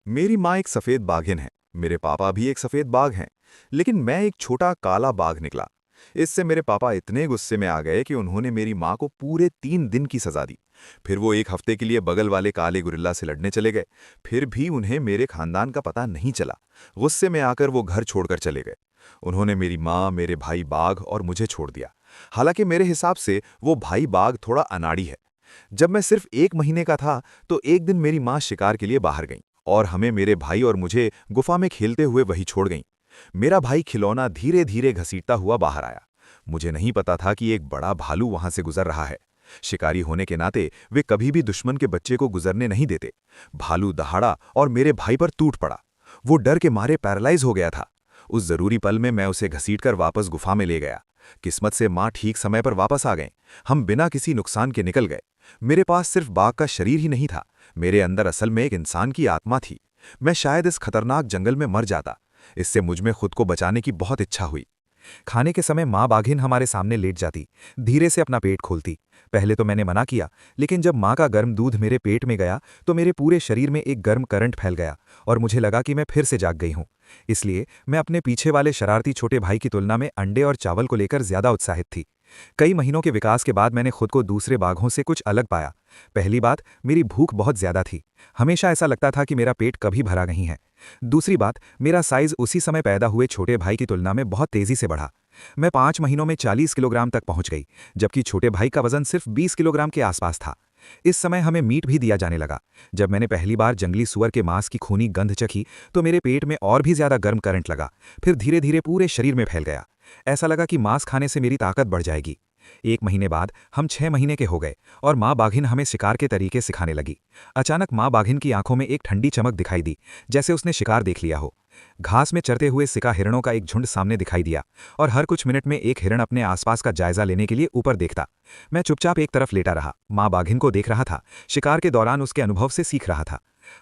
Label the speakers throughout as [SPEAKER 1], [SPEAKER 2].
[SPEAKER 1] मेरी माँ एक सफेद बाघिन है। मेरे पापा भी एक सफेद बाघ हैं। लेकिन मैं एक छोटा काला बाघ निकला। इससे मेरे पापा इतने गुस्से में आ गए कि उन्होंने मेरी माँ को पूरे 3 दिन की सजा दी। फिर वो एक हफ्ते के लिए बगल वाले काले गुरिल्ला से लड़ने चले गए। फिर भी उन्हें मेरे खानदान का पता नहीं चला। गुस्से में आकर वो घर छोड़कर चले गए। उन्होंने मेरी माँ, मेरे भाई बाघ और मुझे छोड़ दिया। हालांकि मेरे हिसाब से वो भाई बाघ थोड़ा अनाड़ी है। जब मैं सिर्फ 1 महीने का था तो एक दिन मेरी माँ शिकार के लिए बाहर गईं और हमें, मेरे भाई और मुझे, गुफा में खेलते हुए वहीं छोड़ गईं। मेरा भाई खिलौना धीरे धीरे घसीटता हुआ बाहर आया। मुझे नहीं पता था कि एक बड़ा भालू वहां से गुजर रहा है। शिकारी होने के नाते वे कभी भी दुश्मन के बच्चे को गुजरने नहीं देते। भालू दहाड़ा और मेरे भाई पर टूट पड़ा। वो डर के मारे पैरालाइज हो गया था। उस जरूरी पल में मैं उसे घसीटकर वापस गुफा में ले गया। किस्मत से माँ ठीक समय पर वापस आ गए। हम बिना किसी नुकसान के निकल गए। मेरे पास सिर्फ बाघ का शरीर ही नहीं था, मेरे अंदर असल में एक इंसान की आत्मा थी। मैं शायद इस खतरनाक जंगल में मर जाता। इससे मुझ में खुद को बचाने की बहुत इच्छा हुई। खाने के समय माँ बाघिन हमारे सामने लेट जाती, धीरे से अपना पेट खोलती। पहले तो मैंने मना किया, लेकिन जब माँ का गर्म दूध मेरे पेट में गया तो मेरे पूरे शरीर में एक गर्म करंट फैल गया और मुझे लगा कि मैं फिर से जाग गई हूँ। इसलिए मैं अपने पीछे वाले शरारती छोटे भाई की तुलना में अंडे और चावल को लेकर ज्यादा उत्साहित थी। कई महीनों के विकास के बाद मैंने खुद को दूसरे बाघों से कुछ अलग पाया। पहली बात, मेरी भूख बहुत ज्यादा थी। हमेशा ऐसा लगता था कि मेरा पेट कभी भरा नहीं है। दूसरी बात, मेरा साइज उसी समय पैदा हुए छोटे भाई की तुलना में बहुत तेजी से बढ़ा। मैं 5 महीनों में 40 किलोग्राम तक पहुंच गई, जबकि छोटे भाई का वजन सिर्फ 20 किलोग्राम के आसपास था। इस समय हमें मीट भी दिया जाने लगा। जब मैंने पहली बार जंगली सुअर के मांस की खूनी गंध चखी तो मेरे पेट में और भी ज्यादा गर्म करंट लगा। फिर धीरे धीरे पूरे शरीर में फैल गया। ऐसा लगा कि मांस खाने से मेरी ताकत बढ़ जाएगी। 1 महीने बाद हम 6 महीने के हो गए और माँ बाघिन हमें शिकार के तरीके सिखाने लगी। अचानक माँ बाघिन की आंखों में एक ठंडी चमक दिखाई दी, जैसे उसने शिकार देख लिया हो। घास में चरते हुए सिका हिरणों का एक झुंड सामने दिखाई दिया और हर कुछ मिनट में एक हिरण अपने आसपास का जायजा लेने के लिए ऊपर देखता। मैं चुपचाप एक तरफ लेटा रहा, माँ बाघिन को देख रहा था, शिकार के दौरान उसके अनुभव से सीख रहा था।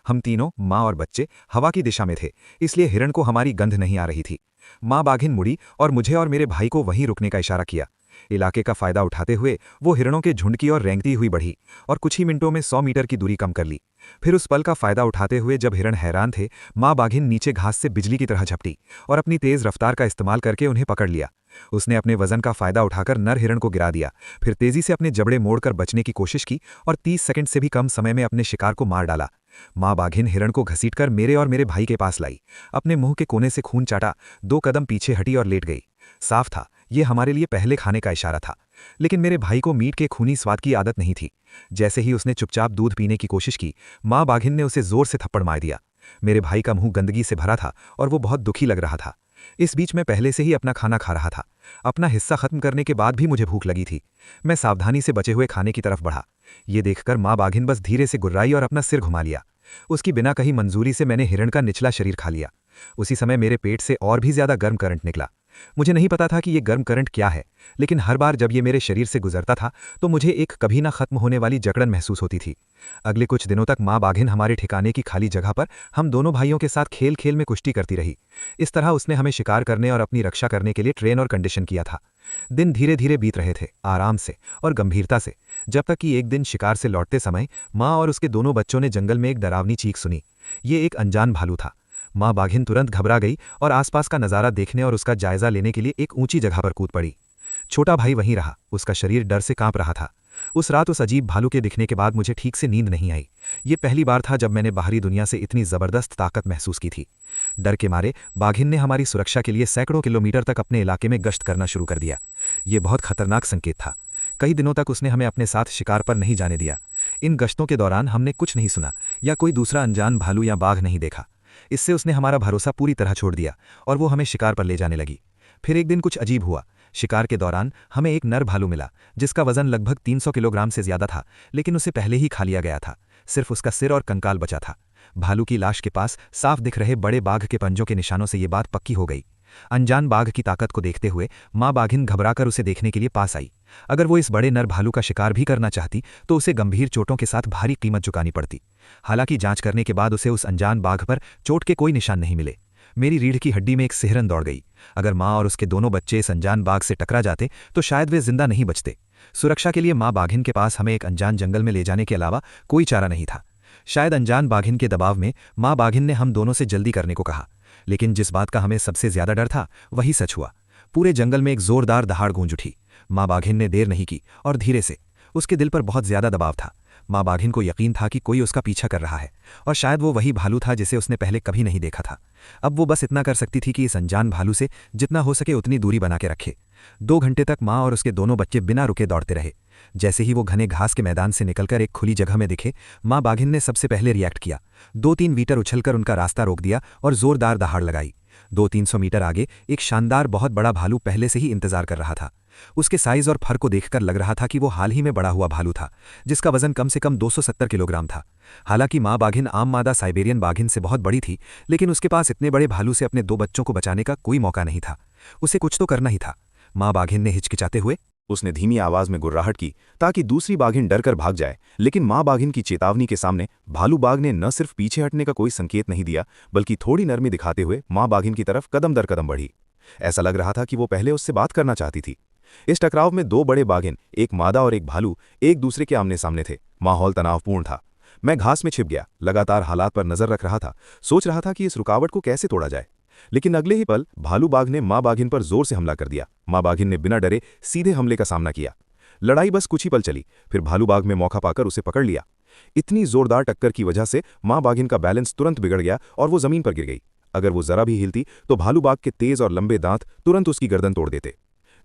[SPEAKER 1] हम तीनों, माँ और बच्चे, हवा की दिशा में थे, इसलिए हिरण को हमारी गंध नहीं आ रही थी। माँ बाघिन मुड़ी और मुझे और मेरे भाई को वहीं रुकने का इशारा किया। इलाके का फायदा उठाते हुए वो हिरणों के झुंड की ओर रेंगती हुई बढ़ी और कुछ ही मिनटों में 100 मीटर की दूरी कम कर ली। फिर उस पल का फायदा उठाते हुए जब हिरण हैरान थे, माँ बाघिन नीचे घास से बिजली की तरह झपटी और अपनी तेज रफ्तार का इस्तेमाल करके उन्हें पकड़ लिया। उसने अपने वजन का फायदा उठाकर नर हिरण को गिरा दिया, फिर तेजी से अपने जबड़े मोड़कर बचने की कोशिश की और 30 सेकंड से भी कम समय में अपने शिकार को मार डाला। माँ बाघिन हिरण को घसीटकर मेरे और मेरे भाई के पास लाई, अपने मुंह के कोने से खून चाटा, 2 कदम पीछे हटी और लेट गई। साफ था, ये हमारे लिए पहले खाने का इशारा था। लेकिन मेरे भाई को मीट के खूनी स्वाद की आदत नहीं थी। जैसे ही उसने चुपचाप दूध पीने की कोशिश की, माँ बाघिन ने उसे जोर से थप्पड़ मार दिया। मेरे भाई का मुंह गंदगी से भरा था और वो बहुत दुखी लग रहा था। इस बीच मैं पहले से ही अपना खाना खा रहा था। अपना हिस्सा खत्म करने के बाद भी मुझे भूख लगी थी। मैं सावधानी से बचे हुए खाने की तरफ बढ़ा। ये देखकर माँ बाघिन बस धीरे से गुर्राई और अपना सिर घुमा लिया। उसकी बिना कहीं मंजूरी से मैंने हिरण का निचला शरीर खा लिया। उसी समय मेरे पेट से और भी ज्यादा गर्म करंट निकला। मुझे नहीं पता था कि ये गर्म करंट क्या है, लेकिन हर बार जब ये मेरे शरीर से गुजरता था तो मुझे एक कभी ना खत्म होने वाली जकड़न महसूस होती थी। अगले कुछ दिनों तक माँ बाघिन हमारे ठिकाने की खाली जगह पर हम दोनों भाइयों के साथ खेल खेल में कुश्ती करती रही। इस तरह उसने हमें शिकार करने और अपनी रक्षा करने के लिए ट्रेन और कंडीशन किया था। दिन धीरे धीरे बीत रहे थे, आराम से और गंभीरता से, जब तक कि एक दिन शिकार से लौटते समय माँ और उसके दोनों बच्चों ने जंगल में एक डरावनी चीख सुनी। ये एक अनजान भालू था। माँ बाघिन तुरंत घबरा गई और आसपास का नज़ारा देखने और उसका जायजा लेने के लिए एक ऊंची जगह पर कूद पड़ी। छोटा भाई वहीं रहा, उसका शरीर डर से कांप रहा था। उस रात उस अजीब भालू के दिखने के बाद मुझे ठीक से नींद नहीं आई। ये पहली बार था जब मैंने बाहरी दुनिया से इतनी जबरदस्त ताकत महसूस की थी। डर के मारे बाघिन ने हमारी सुरक्षा के लिए सैकड़ों किलोमीटर तक अपने इलाके में गश्त करना शुरू कर दिया। ये बहुत खतरनाक संकेत था। कई दिनों तक उसने हमें अपने साथ शिकार पर नहीं जाने दिया। इन गश्तों के दौरान हमने कुछ नहीं सुना या कोई दूसरा अनजान भालू या बाघ नहीं देखा। इससे उसने हमारा भरोसा पूरी तरह छोड़ दिया और वो हमें शिकार पर ले जाने लगी। फिर एक दिन कुछ अजीब हुआ। शिकार के दौरान हमें एक नर भालू मिला, जिसका वजन लगभग 300 किलोग्राम से ज्यादा था, लेकिन उसे पहले ही खा लिया गया था। सिर्फ उसका सिर और कंकाल बचा था। भालू की लाश के पास साफ दिख रहे बड़े बाघ के पंजों के निशानों से ये बात पक्की हो गई। अनजान बाघ की ताकत को देखते हुए माँ बाघिन घबराकर उसे देखने के लिए पास आई। अगर वो इस बड़े नर भालू का शिकार भी करना चाहती तो उसे गंभीर चोटों के साथ भारी कीमत चुकानी पड़ती। हालांकि जांच करने के बाद उसे उस अनजान बाघ पर चोट के कोई निशान नहीं मिले। मेरी रीढ़ की हड्डी में एक सिहरन दौड़ गई। अगर माँ और उसके दोनों बच्चे इस अनजान बाघ से टकरा जाते तो शायद वे जिंदा नहीं बचते। सुरक्षा के लिए माँ बाघिन के पास हमें एक अनजान जंगल में ले जाने के अलावा कोई चारा नहीं था।
[SPEAKER 2] शायद अनजान बाघिन के दबाव में माँ बाघिन ने हम दोनों से जल्दी करने को कहा, लेकिन जिस बात का हमें सबसे ज्यादा डर था वही सच हुआ। पूरे जंगल में एक जोरदार दहाड़ गूंज उठी। माँ बाघिन ने देर नहीं की और धीरे से। उसके दिल पर बहुत ज्यादा दबाव था। माँ बाघिन को यकीन था कि कोई उसका पीछा कर रहा है, और शायद वो वही भालू था जिसे उसने पहले कभी नहीं देखा था। अब वो बस इतना कर सकती थी कि इस अनजान भालू से जितना हो सके उतनी दूरी बना के रखे। 2 घंटे तक माँ और उसके दोनों बच्चे बिना रुके दौड़ते रहे। जैसे ही वो घने घास के मैदान से निकलकर एक खुली जगह में दिखे, माँ बाघिन ने सबसे पहले रिएक्ट किया। 2-3 मीटर उछलकर उनका रास्ता रोक दिया और जोरदार दहाड़ लगाई। 200-300 मीटर आगे एक शानदार बहुत बड़ा भालू पहले से ही इंतजार कर रहा था। उसके साइज और फर को देखकर लग रहा था कि वो हाल ही में बड़ा हुआ भालू था, जिसका वजन कम से कम 270 किलोग्राम था। हालांकि माँ बाघिन आम मादा साइबेरियन बाघिन से बहुत बड़ी थी, लेकिन उसके पास इतने बड़े भालू से अपने 2 बच्चों को बचाने का कोई मौका नहीं था। उसे कुछ तो करना ही था। माँ बाघिन ने हिचकिचाते हुए
[SPEAKER 1] उसने धीमी आवाज में गुर्राहट की ताकि दूसरी बाघिन डरकर भाग जाए, लेकिन माँ बाघिन की चेतावनी के सामने भालू बाघ ने न सिर्फ पीछे हटने का कोई संकेत नहीं दिया, बल्कि थोड़ी नरमी दिखाते हुए माँ बाघिन की तरफ कदम दर कदम बढ़ी। ऐसा लग रहा था कि वो पहले उससे बात करना चाहती थी। इस टकराव में 2 बड़े बाघिन, एक मादा और एक भालू, एक दूसरे के आमने सामने थे। माहौल तनावपूर्ण था। मैं घास में छिप गया, लगातार हालात पर नजर रख रहा था, सोच रहा था कि इस रुकावट को कैसे तोड़ा जाए। लेकिन अगले ही पल भालू बाघ ने माँ बाघिन पर जोर से हमला कर दिया। माँ बाघिन ने बिना डरे सीधे हमले का सामना किया। लड़ाई बस कुछ ही पल चली, फिर भालू बाघ में मौका पाकर उसे पकड़ लिया। इतनी जोरदार टक्कर की वजह से माँ बाघिन का बैलेंस तुरंत बिगड़ गया और वो जमीन पर गिर गई। अगर वो जरा भी हिलती तो भालू बाघ के तेज और लंबे दांत तुरंत उसकी गर्दन तोड़ देते।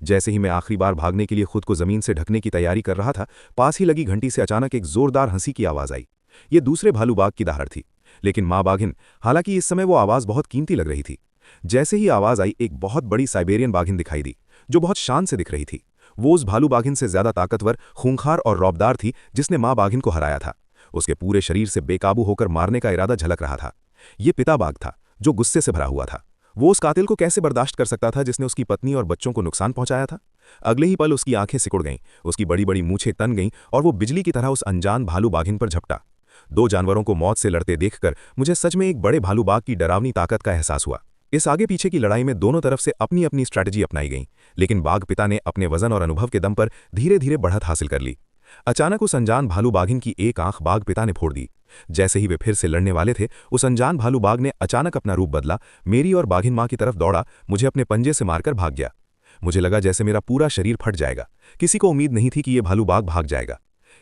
[SPEAKER 1] जैसे ही मैं आखिरी बार भागने के लिए खुद को जमीन से ढकने की तैयारी कर रहा था, पास ही लगी घंटी से अचानक एक जोरदार हंसी की आवाज आई। ये दूसरे भालू बाघ की दहाड़ थी, लेकिन माँ बाघिन, हालांकि इस समय वो आवाज बहुत कीमती लग रही थी। जैसे ही आवाज आई, एक बहुत बड़ी साइबेरियन बाघिन दिखाई दी, जो बहुत शान से दिख रही थी। वो उस भालू बाघिन से ज्यादा ताकतवर, खूंखार और रौबदार थी जिसने माँ बाघिन को हराया था। उसके पूरे शरीर से बेकाबू होकर मारने का इरादा झलक रहा था। ये पिता बाघ था, जो गुस्से से भरा हुआ था। वो उस कातिल को कैसे बर्दाश्त कर सकता था जिसने उसकी पत्नी और बच्चों को नुकसान पहुंचाया था। अगले ही पल उसकी आंखें सिकुड़ गईं, उसकी बड़ी बड़ी मूछें तन गईं और वो बिजली की तरह उस अनजान भालू बाघिन पर झपटा। 2 जानवरों को मौत से लड़ते देखकर मुझे सच में एक बड़े भालू बाघ की डरावनी ताकत का एहसास हुआ। इस आगे पीछे की लड़ाई में दोनों तरफ से अपनी अपनी स्ट्रैटेजी अपनाई गई, लेकिन बाघ पिता ने अपने वजन और अनुभव के दम पर धीरे धीरे बढ़त हासिल कर ली। अचानक उस अनजान भालू बाघिन की एक आंख बाघ पिता ने फोड़ दी। जैसे ही वे फिर से लड़ने वाले थे, उस अनजान भालू बाघ ने अचानक अपना रूप बदला, मेरी और बाघिन माँ की तरफ दौड़ा, मुझे अपने पंजे से मारकर भाग गया। मुझे लगा जैसे मेरा पूरा शरीर फट जाएगा। किसी को उम्मीद नहीं थी कि यह भालू बाघ भाग जाएगा।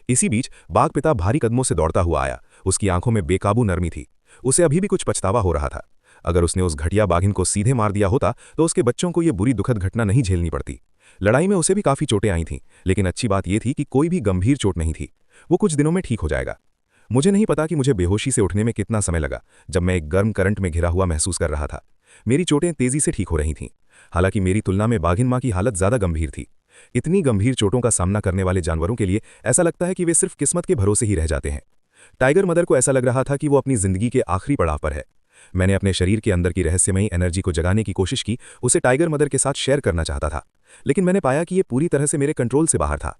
[SPEAKER 1] इसी बीच बाघ पिता भारी कदमों से दौड़ता हुआ आया। उसकी आंखों में बेकाबू नरमी थी। उसे अभी भी कुछ पछतावा हो रहा था। अगर उसने उस घटिया बाघिन को सीधे मार दिया होता तो उसके बच्चों को यह बुरी दुखद घटना नहीं झेलनी पड़ती। लड़ाई में उसे भी काफी चोटें आई थीं, लेकिन अच्छी बात यह थी कि कोई भी गंभीर चोट नहीं थी। वो कुछ दिनों में ठीक हो जाएगा। मुझे नहीं पता कि मुझे बेहोशी से उठने में कितना समय लगा, जब मैं एक गर्म करंट में घिरा हुआ महसूस कर रहा था। मेरी चोटें तेजी से ठीक हो रही थीं। हालांकि मेरी तुलना में बाघिन माँ की हालत ज्यादा गंभीर थी। इतनी गंभीर चोटों का सामना करने वाले जानवरों के लिए ऐसा लगता है कि वे सिर्फ किस्मत के भरोसे ही रह जाते हैं। टाइगर मदर को ऐसा लग रहा था कि वो अपनी जिंदगी के आखिरी पड़ाव पर है। मैंने अपने शरीर के अंदर की रहस्यमयी एनर्जी को जगाने की कोशिश की, उसे टाइगर मदर के साथ शेयर करना चाहता था, लेकिन मैंने पाया कि यह पूरी तरह से मेरे कंट्रोल से बाहर था।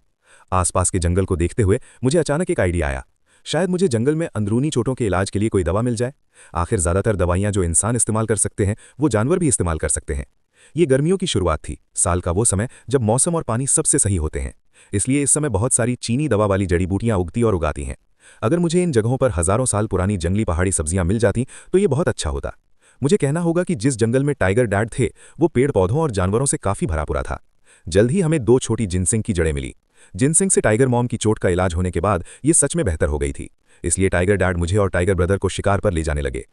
[SPEAKER 1] आसपास के जंगल को देखते हुए मुझे अचानक एक आइडिया आया। शायद मुझे जंगल में अंदरूनी चोटों के इलाज के लिए कोई दवा मिल जाए। आखिर ज्यादातर दवाइयां जो इंसान इस्तेमाल कर सकते हैं वो जानवर भी इस्तेमाल कर सकते हैं। ये गर्मियों की शुरुआत थी, साल का वो समय जब मौसम और पानी सबसे सही होते हैं। इसलिए इस समय बहुत सारी चीनी दवा वाली जड़ी बूटियां उगती और उगाती हैं। अगर मुझे इन जगहों पर हजारों साल पुरानी जंगली पहाड़ी सब्जियां मिल जाती तो ये बहुत अच्छा होता। मुझे कहना होगा कि जिस जंगल में टाइगर डैड थे वो पेड़ पौधों और जानवरों से काफी भरा पूरा था। जल्द ही हमें 2 छोटी जिनसिंग की जड़ें मिली। जिनसिंग से टाइगर मॉम की चोट का इलाज होने के बाद ये सच में बेहतर हो गई थी। इसलिए टाइगर डैड मुझे और टाइगर ब्रदर को शिकार पर ले जाने लगे।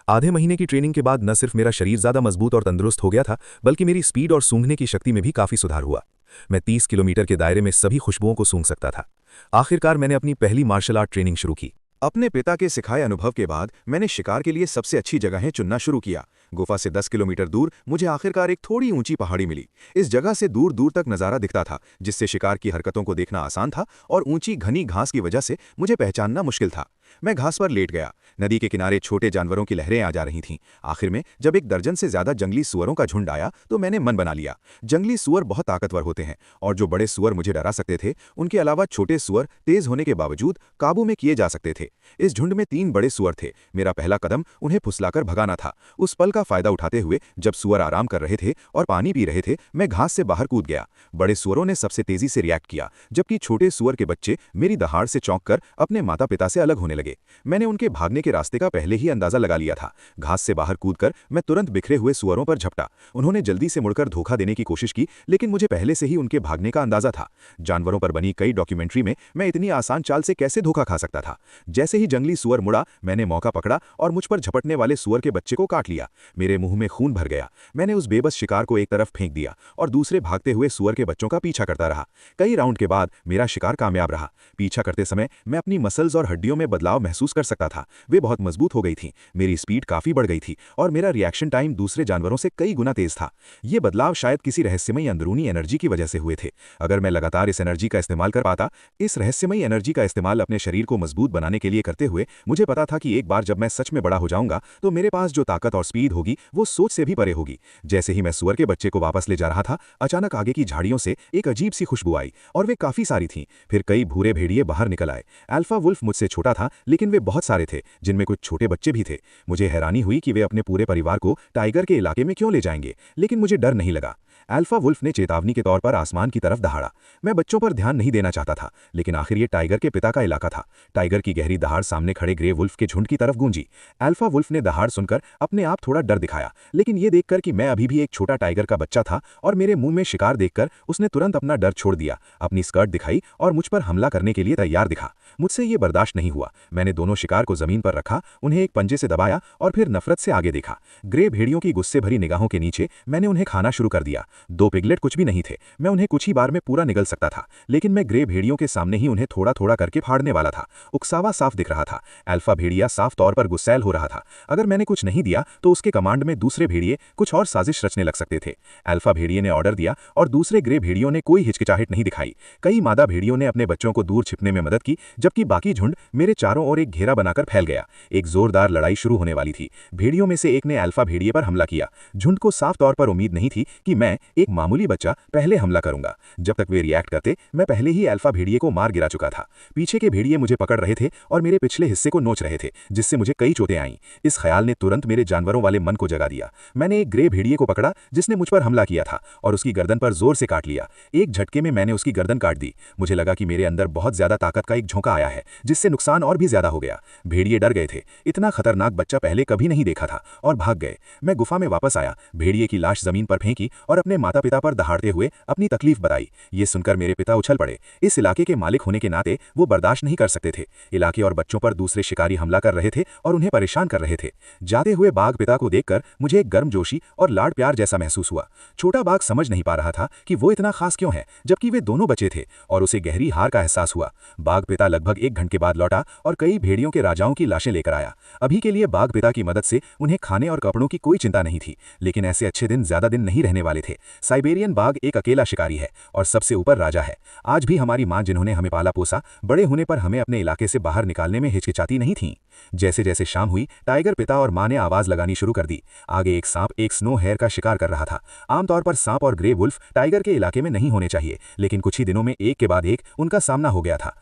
[SPEAKER 1] आधे महीने की ट्रेनिंग के बाद न सिर्फ मेरा शरीर ज्यादा मजबूत और तंदुरुस्त हो गया था, बल्कि मेरी स्पीड और सूंघने की शक्ति में भी काफी सुधार हुआ। मैं 30 किलोमीटर के दायरे में सभी खुशबुओं को सूंघ सकता था। आखिरकार मैंने अपनी पहली मार्शल आर्ट ट्रेनिंग शुरू की। अपने पिता के सिखाए अनुभव के बाद मैंने शिकार के लिए सबसे अच्छी जगहें चुनना शुरू किया। गुफा से 10 किलोमीटर दूर मुझे आखिरकार एक थोड़ी ऊंची पहाड़ी मिली। इस जगह से दूर दूर तक नज़ारा दिखता था, जिससे शिकार की हरकतों को देखना आसान था, और ऊंची घनी घास की वजह से मुझे पहचानना मुश्किल था। मैं घास पर लेट गया। नदी के किनारे छोटे जानवरों की लहरें आ जा रही थीं। आखिर में जब एक दर्जन से ज्यादा जंगली सुअरों का झुंड आया तो मैंने मन बना लिया। जंगली सुअर बहुत ताकतवर होते हैं, और जो बड़े सुअर मुझे डरा सकते थे, उनके अलावा छोटे सुअर तेज होने के बावजूद काबू में किए जा सकते थे। इस झुंड में 3 बड़े सुअर थे। मेरा पहला कदम उन्हें फुसलाकर भगाना था। उस पल का फायदा उठाते हुए जब सुअर आराम कर रहे थे और पानी पी रहे थे, मैं घास से बाहर कूद गया। बड़े सुअरों ने सबसे तेजी से रिएक्ट किया, जबकि छोटे सुअर के बच्चे मेरी दहाड़ से चौंक कर अपने माता पिता से अलग होने लगे। मैंने उनके भागने के रास्ते का पहले ही अंदाजा लगा लिया था। घास से बाहर कूदकर मैं तुरंत बिखरे हुए सुअरों पर झपटा। उन्होंने जल्दी से मुड़कर धोखा देने की कोशिश की, लेकिन मुझे पहले से ही उनके भागने का अंदाजा था। जानवरों पर बनी कई डॉक्यूमेंट्री में मैं इतनी आसान चाल से कैसे धोखा खा सकता था। जैसे ही जंगली सुअर मुड़ा, मैंने मौका पकड़ा और मुझ पर झपटने वाले सुअर के बच्चे को काट लिया। मेरे मुंह में खून भर गया। मैंने उस बेबस शिकार को एक तरफ फेंक दिया और दूसरे भागते हुए सुअर के बच्चों का पीछा करता रहा। कई राउंड के बाद मेरा शिकार कामयाब रहा। पीछा करते समय मैं अपनी मसल्स और हड्डियों में बदलाव महसूस कर सकता था। वे बहुत मजबूत हो गई थीं, मेरी स्पीड काफी बढ़ गई थी और मेरा रिएक्शन टाइम दूसरे जानवरों से कई गुना तेज था। ये बदलाव शायद किसी रहस्यमयी अंदरूनी एनर्जी की वजह से हुए थे। अगर मैं लगातार इस एनर्जी का इस्तेमाल कर पाता, इस रहस्यमयी एनर्जी का इस्तेमाल अपने शरीर को मजबूत बनाने के लिए करते हुए, मुझे पता था कि एक बार जब मैं सच में बड़ा हो जाऊंगा तो मेरे पास जो ताकत और स्पीड होगी वो सोच से भी परे होगी। जैसे ही मैं सुअर के बच्चे को वापस ले जा रहा था, अचानक आगे की झाड़ियों से एक अजीब सी खुशबू आई और वे काफी सारी थीं। फिर कई भूरे भेड़िए बाहर निकल आए। अल्फा वुल्फ मुझसे छोटा था, लेकिन वे बहुत सारे थे, जिनमें कुछ छोटे बच्चे भी थे। मुझे हैरानी हुई कि वे अपने पूरे परिवार को टाइगर के इलाके में क्यों ले जाएंगे, लेकिन मुझे डर नहीं लगा। अल्फा वुल्फ ने चेतावनी के तौर पर आसमान की तरफ दहाड़ा। मैं बच्चों पर ध्यान नहीं देना चाहता था, लेकिन आखिर ये टाइगर के पिता का इलाका था। टाइगर की गहरी दहाड़ सामने खड़े ग्रे वुल्फ के झुंड की तरफ गूंजी। अल्फा वुल्फ ने दहाड़ सुनकर अपने आप थोड़ा डर दिखाया, लेकिन ये देखकर कि मैं अभी भी एक छोटा टाइगर का बच्चा था और मेरे मुंह में शिकार देखकर उसने तुरंत अपना डर छोड़ दिया, अपनी स्कर्ट दिखाई और मुझ पर हमला करने के लिए तैयार दिखा। मुझसे ये बर्दाश्त नहीं हुआ। मैंने दोनों शिकार को जमीन पर रखा, उन्हें एक पंजे से दबाया और फिर नफरत से आगे देखा। ग्रे भेड़ियों की गुस्से भरी निगाहों के नीचे मैंने उन्हें खाना शुरू कर दिया। दो पिगलेट कुछ भी नहीं थे, मैं उन्हें कुछ ही बार में पूरा निगल सकता था, लेकिन मैं ग्रे भेड़ियों के सामने ही उन्हें थोड़ा थोड़ा करके फाड़ने वाला था। उकसावा साफ दिख रहा था। अल्फा भेड़िया साफ तौर पर गुस्सैल हो रहा था। अगर मैंने कुछ नहीं दिया तो उसके कमांड में दूसरे भेड़िए कुछ और साजिश रचने लग सकते थे। अल्फा भेड़िए ने ऑर्डर दिया और दूसरे ग्रे भेड़ियों ने कोई हिचकिचाहट नहीं दिखाई। कई मादा भेड़ियों ने अपने बच्चों को दूर छिपने में मदद की, जबकि बाकी झुंड मेरे चारों ओर एक घेरा बनाकर फैल गया। एक जोरदार लड़ाई शुरू होने वाली थी। भेड़ियों में से एक ने अल्फा भेड़िए पर हमला किया। झुंड को साफ तौर पर उम्मीद नहीं थी कि मैं, एक मामूली बच्चा, पहले हमला करूंगा। जब तक वे रिएक्ट करते, मैं पहले ही अल्फा भेड़िए को मार गिरा चुका था। पीछे के भेड़िए मुझे पकड़ रहे थे और मेरे पिछले हिस्से को नोच रहे थे, जिससे मुझे कई चोटें आईं। इस ख्याल ने तुरंत मेरे जानवरों वाले मन को जगा दिया। मैंने एक ग्रे भेड़िए को पकड़ा जिसने मुझ पर हमला किया था और उसकी गर्दन पर जोर से काट लिया। एक झटके में मैंने उसकी गर्दन काट दी। मुझे लगा कि मेरे अंदर बहुत ज्यादा ताकत का एक झोंका आया है, जिससे नुकसान और भी ज्यादा हो गया। भेड़िए डर गए थे। इतना खतरनाक बच्चा पहले कभी नहीं देखा था और भाग गए। मैं गुफा में वापस आया, भेड़िए की लाश जमीन पर फेंकी और अपने माता पिता पर दहाड़ते हुए अपनी तकलीफ बताई। ये सुनकर मेरे पिता उछल पड़े। इस इलाके के मालिक होने के नाते वो बर्दाश्त नहीं कर सकते थे। इलाके और बच्चों पर दूसरे शिकारी हमला कर रहे थे और उन्हें परेशान कर रहे थे। जाते हुए बाघ पिता को देखकर मुझे एक गर्मजोशी और लाड़ प्यार जैसा महसूस हुआ। छोटा बाघ समझ नहीं पा रहा था कि वो इतना खास क्यों है, जबकि वे दोनों बचे थे, और उसे गहरी हार का एहसास हुआ। बाघ पिता लगभग 1 घंटे बाद लौटा और कई भेड़ियों के राजाओं की लाशें लेकर आया। अभी के लिए बाघ पिता की मदद से उन्हें खाने और कपड़ों की कोई चिंता नहीं थी, लेकिन ऐसे अच्छे दिन ज्यादा दिन नहीं रहने वाले थे। साइबेरियन बाघ एक अकेला शिकारी है और सबसे ऊपर राजा है। आज भी हमारी मां, जिन्होंने हमें पाला पोसा, बड़े होने पर हमें अपने इलाके से बाहर निकालने में हिचकिचाती नहीं थीं। जैसे जैसे शाम हुई, टाइगर पिता और मां ने आवाज लगानी शुरू कर दी। आगे एक सांप एक स्नो हेयर का शिकार कर रहा था। आमतौर पर सांप और ग्रे वुल्फ टाइगर के इलाके में नहीं होने चाहिए, लेकिन कुछ ही दिनों में एक के बाद एक उनका सामना हो गया था।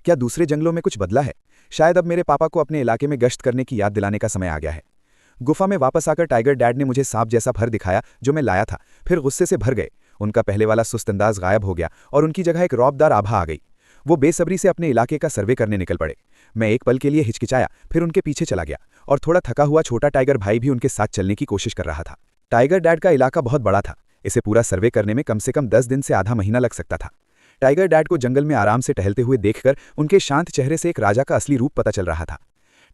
[SPEAKER 3] क्या दूसरे जंगलों में कुछ बदला है? शायद अब मेरे पापा को अपने इलाके में गश्त करने की याद दिलाने का समय आ गया है। गुफा में वापस आकर टाइगर डैड ने मुझे सांप जैसा फर दिखाया जो मैं लाया था, फिर गुस्से से भर गए। उनका पहले वाला सुस्त अंदाज गायब हो गया और उनकी जगह एक रौबदार आभा आ गई। वो बेसब्री से अपने इलाके का सर्वे करने निकल पड़े। मैं एक पल के लिए हिचकिचाया, फिर उनके पीछे चला गया और थोड़ा थका हुआ छोटा टाइगर भाई भी उनके साथ चलने की कोशिश कर रहा था। टाइगर डैड का इलाका बहुत बड़ा था। इसे पूरा सर्वे करने में कम से कम 10 दिन से आधा महीना लग सकता था। टाइगर डैड को जंगल में आराम से टहलते हुए देखकर उनके शांत चेहरे से एक राजा का असली रूप पता चल रहा था।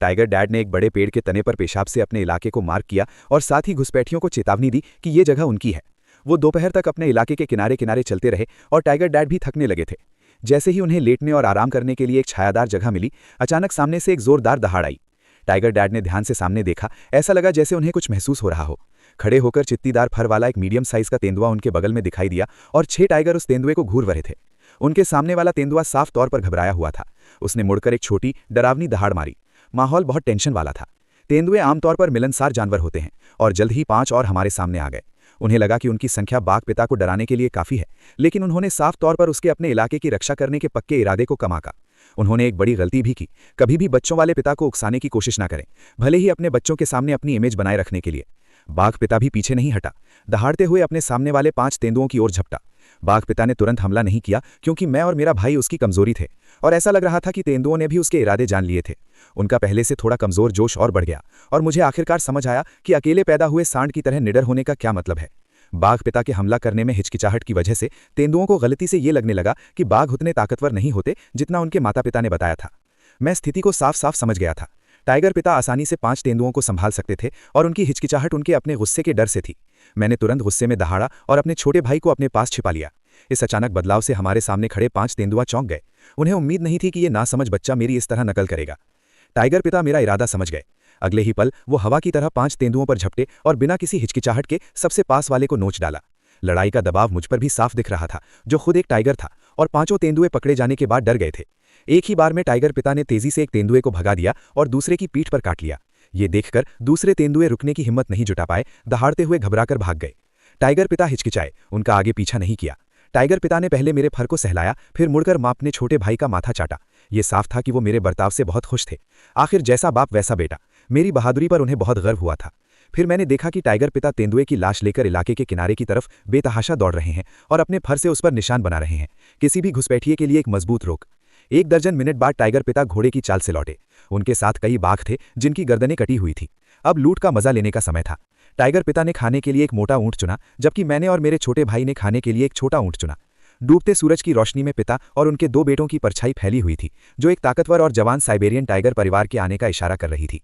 [SPEAKER 3] टाइगर डैड ने एक बड़े पेड़ के तने पर पेशाब से अपने इलाके को मार्क किया और साथ ही घुसपैठियों को चेतावनी दी कि ये जगह उनकी है। वो दोपहर तक अपने इलाके के किनारे किनारे चलते रहे और टाइगर डैड भी थकने लगे थे। जैसे ही उन्हें लेटने और आराम करने के लिए एक छायादार जगह मिली, अचानक सामने से एक जोरदार दहाड़ आई। टाइगर डैड ने ध्यान से सामने देखा। ऐसा लगा जैसे उन्हें कुछ महसूस हो रहा हो। खड़े होकर चित्तीदार फर वाला एक मीडियम साइज का तेंदुआ उनके बगल में दिखाई दिया और 6 टाइगर उस तेंदुए को घूर रहे थे। उनके सामने वाला तेंदुआ साफ तौर पर घबराया हुआ था। उसने मुड़कर एक छोटी डरावनी दहाड़ मारी। माहौल बहुत टेंशन वाला था। तेंदुए आमतौर पर मिलनसार जानवर होते हैं और जल्द ही 5 और हमारे सामने आ गए। उन्हें लगा कि उनकी संख्या बाघ पिता को डराने के लिए काफी है, लेकिन उन्होंने साफ तौर पर उसके अपने इलाके की रक्षा करने के पक्के इरादे को कम आंका। उन्होंने एक बड़ी गलती भी की। कभी भी बच्चों वाले पिता को उकसाने की कोशिश ना करें, भले ही अपने बच्चों के सामने अपनी इमेज बनाए रखने के लिए। बाघ पिता भी पीछे नहीं हटा। दहाड़ते हुए अपने सामने वाले 5 तेंदुओं की ओर झपटा। बाघ पिता ने तुरंत हमला नहीं किया क्योंकि मैं और मेरा भाई उसकी कमजोरी थे, और ऐसा लग रहा था कि तेंदुओं ने भी उसके इरादे जान लिए थे। उनका पहले से थोड़ा कमजोर जोश और बढ़ गया, और मुझे आखिरकार समझ आया कि अकेले पैदा हुए सांड की तरह निडर होने का क्या मतलब है। बाघ पिता के हमला करने में हिचकिचाहट की वजह से तेंदुओं को गलती से ये लगने लगा कि बाघ उतने ताकतवर नहीं होते जितना उनके माता पिता ने बताया था। मैं स्थिति को साफ साफ समझ गया था। टाइगर पिता आसानी से 5 तेंदुओं को संभाल सकते थे, और उनकी हिचकिचाहट उनके अपने गुस्से के डर से थी। मैंने तुरंत गुस्से में दहाड़ा और अपने छोटे भाई को अपने पास छिपा लिया। इस अचानक बदलाव से हमारे सामने खड़े 5 तेंदुआ चौंक गए। उन्हें उम्मीद नहीं थी कि ये नासमझ बच्चा मेरी इस तरह नकल करेगा। टाइगर पिता मेरा इरादा समझ गए। अगले ही पल वो हवा की तरह 5 तेंदुओं पर झपटे और बिना किसी हिचकिचाहट के सबसे पास वाले को नोच डाला। लड़ाई का दबाव मुझ पर भी साफ दिख रहा था, जो खुद एक टाइगर था, और 5 तेंदुए पकड़े जाने के बाद डर गए थे। एक ही बार में टाइगर पिता ने तेजी से एक तेंदुए को भगा दिया और दूसरे की पीठ पर काट लिया। ये देखकर दूसरे तेंदुए रुकने की हिम्मत नहीं जुटा पाए, दहाड़ते हुए घबराकर भाग गए। टाइगर पिता हिचकिचाए, उनका आगे पीछा नहीं किया। टाइगर पिता ने पहले मेरे फर को सहलाया, फिर मुड़कर अपने छोटे भाई का माथा चाटा। ये साफ था कि वो मेरे बर्ताव से बहुत खुश थे। आखिर जैसा बाप वैसा बेटा। मेरी बहादुरी पर उन्हें बहुत गर्व हुआ था। फिर मैंने देखा कि टाइगर पिता तेंदुए की लाश लेकर इलाके के किनारे की तरफ बेतहाशा दौड़ रहे हैं और अपने फर से उस पर निशान बना रहे हैं, किसी भी घुसपैठिए के लिए एक मजबूत रोक। 1 दर्जन मिनट बाद टाइगर पिता घोड़े की चाल से लौटे। उनके साथ कई बाघ थे जिनकी गर्दनें कटी हुई थी। अब लूट का मजा लेने का समय था। टाइगर पिता ने खाने के लिए एक मोटा ऊंट चुना, जबकि मैंने और मेरे छोटे भाई ने खाने के लिए एक छोटा ऊंट चुना। डूबते सूरज की रोशनी में पिता और उनके 2 बेटों की परछाई फैली हुई थी, जो एक ताकतवर और जवान साइबेरियन टाइगर परिवार के आने का इशारा कर रही थी।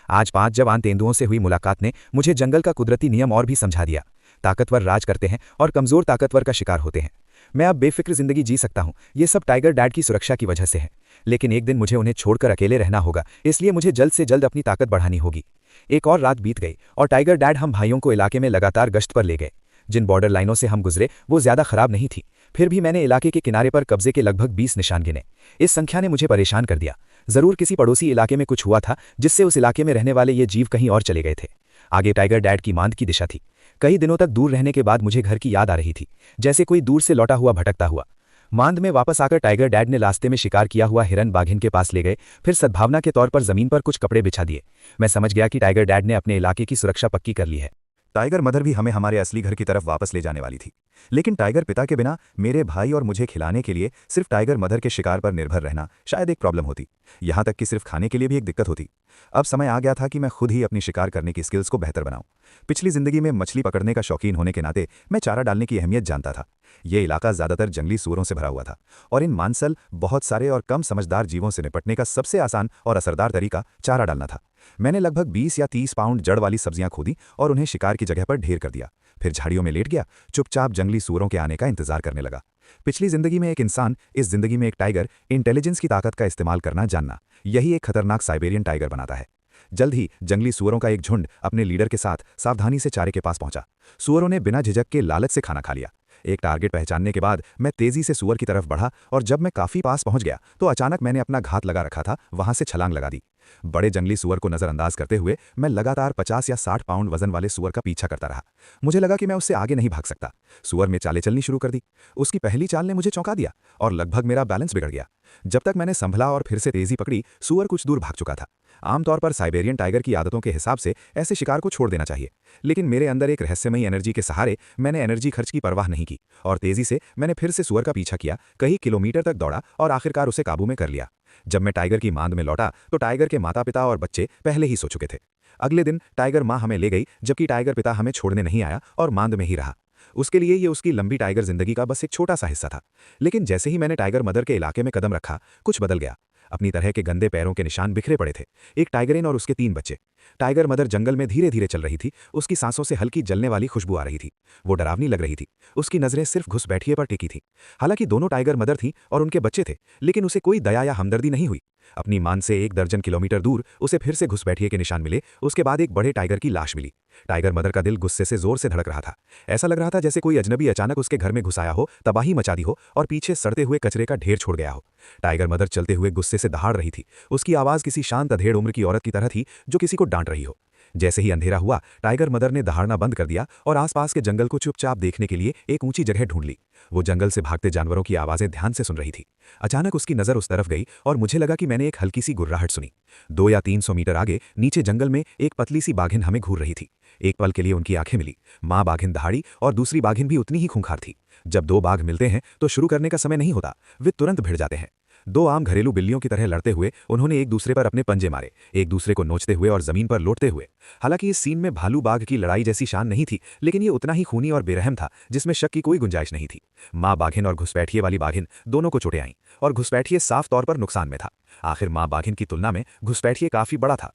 [SPEAKER 3] आज 5 जवान तेंदुओं से हुई मुलाकात ने मुझे जंगल का कुदरती नियम और भी समझा दिया। ताकतवर राज करते हैं और कमजोर ताकतवर का शिकार होते हैं। मैं अब बेफिक्र जिंदगी जी सकता हूं। ये सब टाइगर डैड की सुरक्षा की वजह से है। लेकिन एक दिन मुझे उन्हें छोड़कर अकेले रहना होगा, इसलिए मुझे जल्द से जल्द अपनी ताकत बढ़ानी होगी। एक और रात बीत गई और टाइगर डैड हम भाइयों को इलाके में लगातार गश्त पर ले गए। जिन बॉर्डर लाइनों से हम गुजरे वो ज्यादा खराब नहीं थी, फिर भी मैंने इलाके के किनारे पर कब्जे के लगभग 20 निशान गिने। इस संख्या ने मुझे परेशान कर दिया। जरूर किसी पड़ोसी इलाके में कुछ हुआ था, जिससे उस इलाके में रहने वाले ये जीव कहीं और चले गए थे। आगे टाइगर डैड की मांद की दिशा थी। कई दिनों तक दूर रहने के बाद मुझे घर की याद आ रही थी, जैसे कोई दूर से लौटा हुआ भटकता हुआ। मांद में वापस आकर टाइगर डैड ने रास्ते में शिकार किया हुआ हिरन बाघिन के पास ले गए, फिर सद्भावना के तौर पर जमीन पर कुछ कपड़े बिछा दिए। मैं समझ गया कि टाइगर डैड ने अपने इलाके की सुरक्षा पक्की कर ली है।
[SPEAKER 1] टाइगर मदर भी हमें हमारे असली घर की तरफ वापस ले जाने वाली थी, लेकिन टाइगर पिता के बिना मेरे भाई और मुझे खिलाने के लिए सिर्फ टाइगर मदर के शिकार पर निर्भर रहना शायद एक प्रॉब्लम होती। यहाँ तक कि सिर्फ खाने के लिए भी एक दिक्कत होती। अब समय आ गया था कि मैं खुद ही अपनी शिकार करने की स्किल्स को बेहतर बनाऊं। पिछली जिंदगी में मछली पकड़ने का शौकीन होने के नाते मैं चारा डालने की अहमियत जानता था। ये इलाका ज्यादातर जंगली सूअरों से भरा हुआ था, और इन मांसल बहुत सारे और कम समझदार जीवों से निपटने का सबसे आसान और असरदार तरीका चारा डालना था। मैंने लगभग 20 या 30 पाउंड जड़ वाली सब्जियां खोदी और उन्हें शिकार की जगह पर ढेर कर दिया। फिर झाड़ियों में लेट गया, चुपचाप जंगली सूअरों के आने का इंतजार करने लगा। पिछली जिंदगी में एक इंसान, इस जिंदगी में एक टाइगर। इंटेलिजेंस की ताकत का इस्तेमाल करना जानना, यही एक खतरनाक साइबेरियन टाइगर बनाता है। जल्द ही जंगली सूअरों का एक झुंड अपने लीडर के साथ सावधानी से चारे के पास पहुंचा। सूअरों ने बिना झिझक के लालच से खाना खा लिया। एक टारगेट पहचानने के बाद मैं तेजी से सूअर की तरफ बढ़ा, और जब मैं काफी पास पहुंच गया तो अचानक मैंने अपना घात लगा रखा था वहां से छलांग लगा दी। बड़े जंगली सूअर को नजरअंदाज करते हुए मैं लगातार 50 या 60 पाउंड वजन वाले सूअर का पीछा करता रहा। मुझे लगा कि मैं उससे आगे नहीं भाग सकता। सूअर में चालें चलनी शुरू कर दी। उसकी पहली चाल ने मुझे चौंका दिया और लगभग मेरा बैलेंस बिगड़ गया। जब तक मैंने संभला और फिर से तेजी पकड़ी, सूअर कुछ दूर भाग चुका था। आमतौर पर साइबेरियन टाइगर की आदतों के हिसाब से ऐसे शिकार को छोड़ देना चाहिए, लेकिन मेरे अंदर एक रहस्यमयी एनर्जी के सहारे मैंने एनर्जी खर्च की परवाह नहीं की और तेजी से मैंने फिर से सूअर का पीछा किया। कई किलोमीटर तक दौड़ा और आखिरकार उसे काबू में कर लिया। जब मैं टाइगर की मांद में लौटा तो टाइगर के माता पिता और बच्चे पहले ही सो चुके थे। अगले दिन टाइगर मां हमें ले गई, जबकि टाइगर पिता हमें छोड़ने नहीं आया और मांद में ही रहा। उसके लिए ये उसकी लंबी टाइगर जिंदगी का बस एक छोटा सा हिस्सा था। लेकिन जैसे ही मैंने टाइगर मदर के इलाके में कदम रखा, कुछ बदल गया। अपनी तरह के गंदे पैरों के निशान बिखरे पड़े थे। एक टाइगरिन और उसके 3 बच्चे। टाइगर मदर जंगल में धीरे धीरे चल रही थी। उसकी सांसों से हल्की जलने वाली खुशबू आ रही थी। वो डरावनी लग रही थी। उसकी नजरें सिर्फ घुसपैठिए पर टिकी थीं। हालांकि दोनों टाइगर मदर थीं और उनके बच्चे थे, लेकिन उसे कोई दया या हमदर्दी नहीं हुई। अपनी मान से 1 दर्जन किलोमीटर दूर उसे फिर से घुसपैठिए के निशान मिले। उसके बाद एक बड़े टाइगर की लाश मिली। टाइगर मदर का दिल गुस्से से जोर से धड़क रहा था। ऐसा लग रहा था जैसे कोई अजनबी अचानक उसके घर में घुस आया हो, तबाही मचा दी हो और पीछे सड़ते हुए कचरे का ढेर छोड़ गया हो। टाइगर मदर चलते हुए गुस्से से दहाड़ रही थी। उसकी आवाज किसी शांत अधेड़ उम्र की औरत की तरह थी जो किसी को डांट रही हो। जैसे ही अंधेरा हुआ, टाइगर मदर ने दहाड़ना बंद कर दिया और आसपास के जंगल को चुपचाप देखने के लिए एक ऊंची जगह ढूंढ ली। वो जंगल से भागते जानवरों की आवाजें ध्यान से सुन रही थी। अचानक उसकी नजर उस तरफ गई और मुझे लगा कि मैंने एक हल्की सी गुर्राहट सुनी। 2 या 300 मीटर आगे नीचे जंगल में एक पतली सी बाघिन हमें घूर रही थी। एक पल के लिए उनकी आंखें मिली। मां बाघिन दहाड़ी और दूसरी बाघिन भी उतनी ही खूंखार थी।
[SPEAKER 3] जब दो बाघ मिलते हैं तो शुरू करने का समय नहीं होता, वे तुरंत भिड़ जाते हैं। दो आम घरेलू बिल्लियों की तरह लड़ते हुए उन्होंने एक दूसरे पर अपने पंजे मारे, एक दूसरे को नोचते हुए और जमीन पर लौटते हुए। हालांकि इस सीन में भालू बाघ की लड़ाई जैसी शान नहीं थी, लेकिन ये उतना ही खूनी और बेरहम था जिसमें शक की कोई गुंजाइश नहीं थी। माँ बाघिन और घुसपैठिए वाली बाघिन दोनों को चोटें आईं और घुसपैठिए साफ तौर पर नुकसान में था। आखिर माँ बाघिन की तुलना में घुसपैठिए काफी बड़ा था।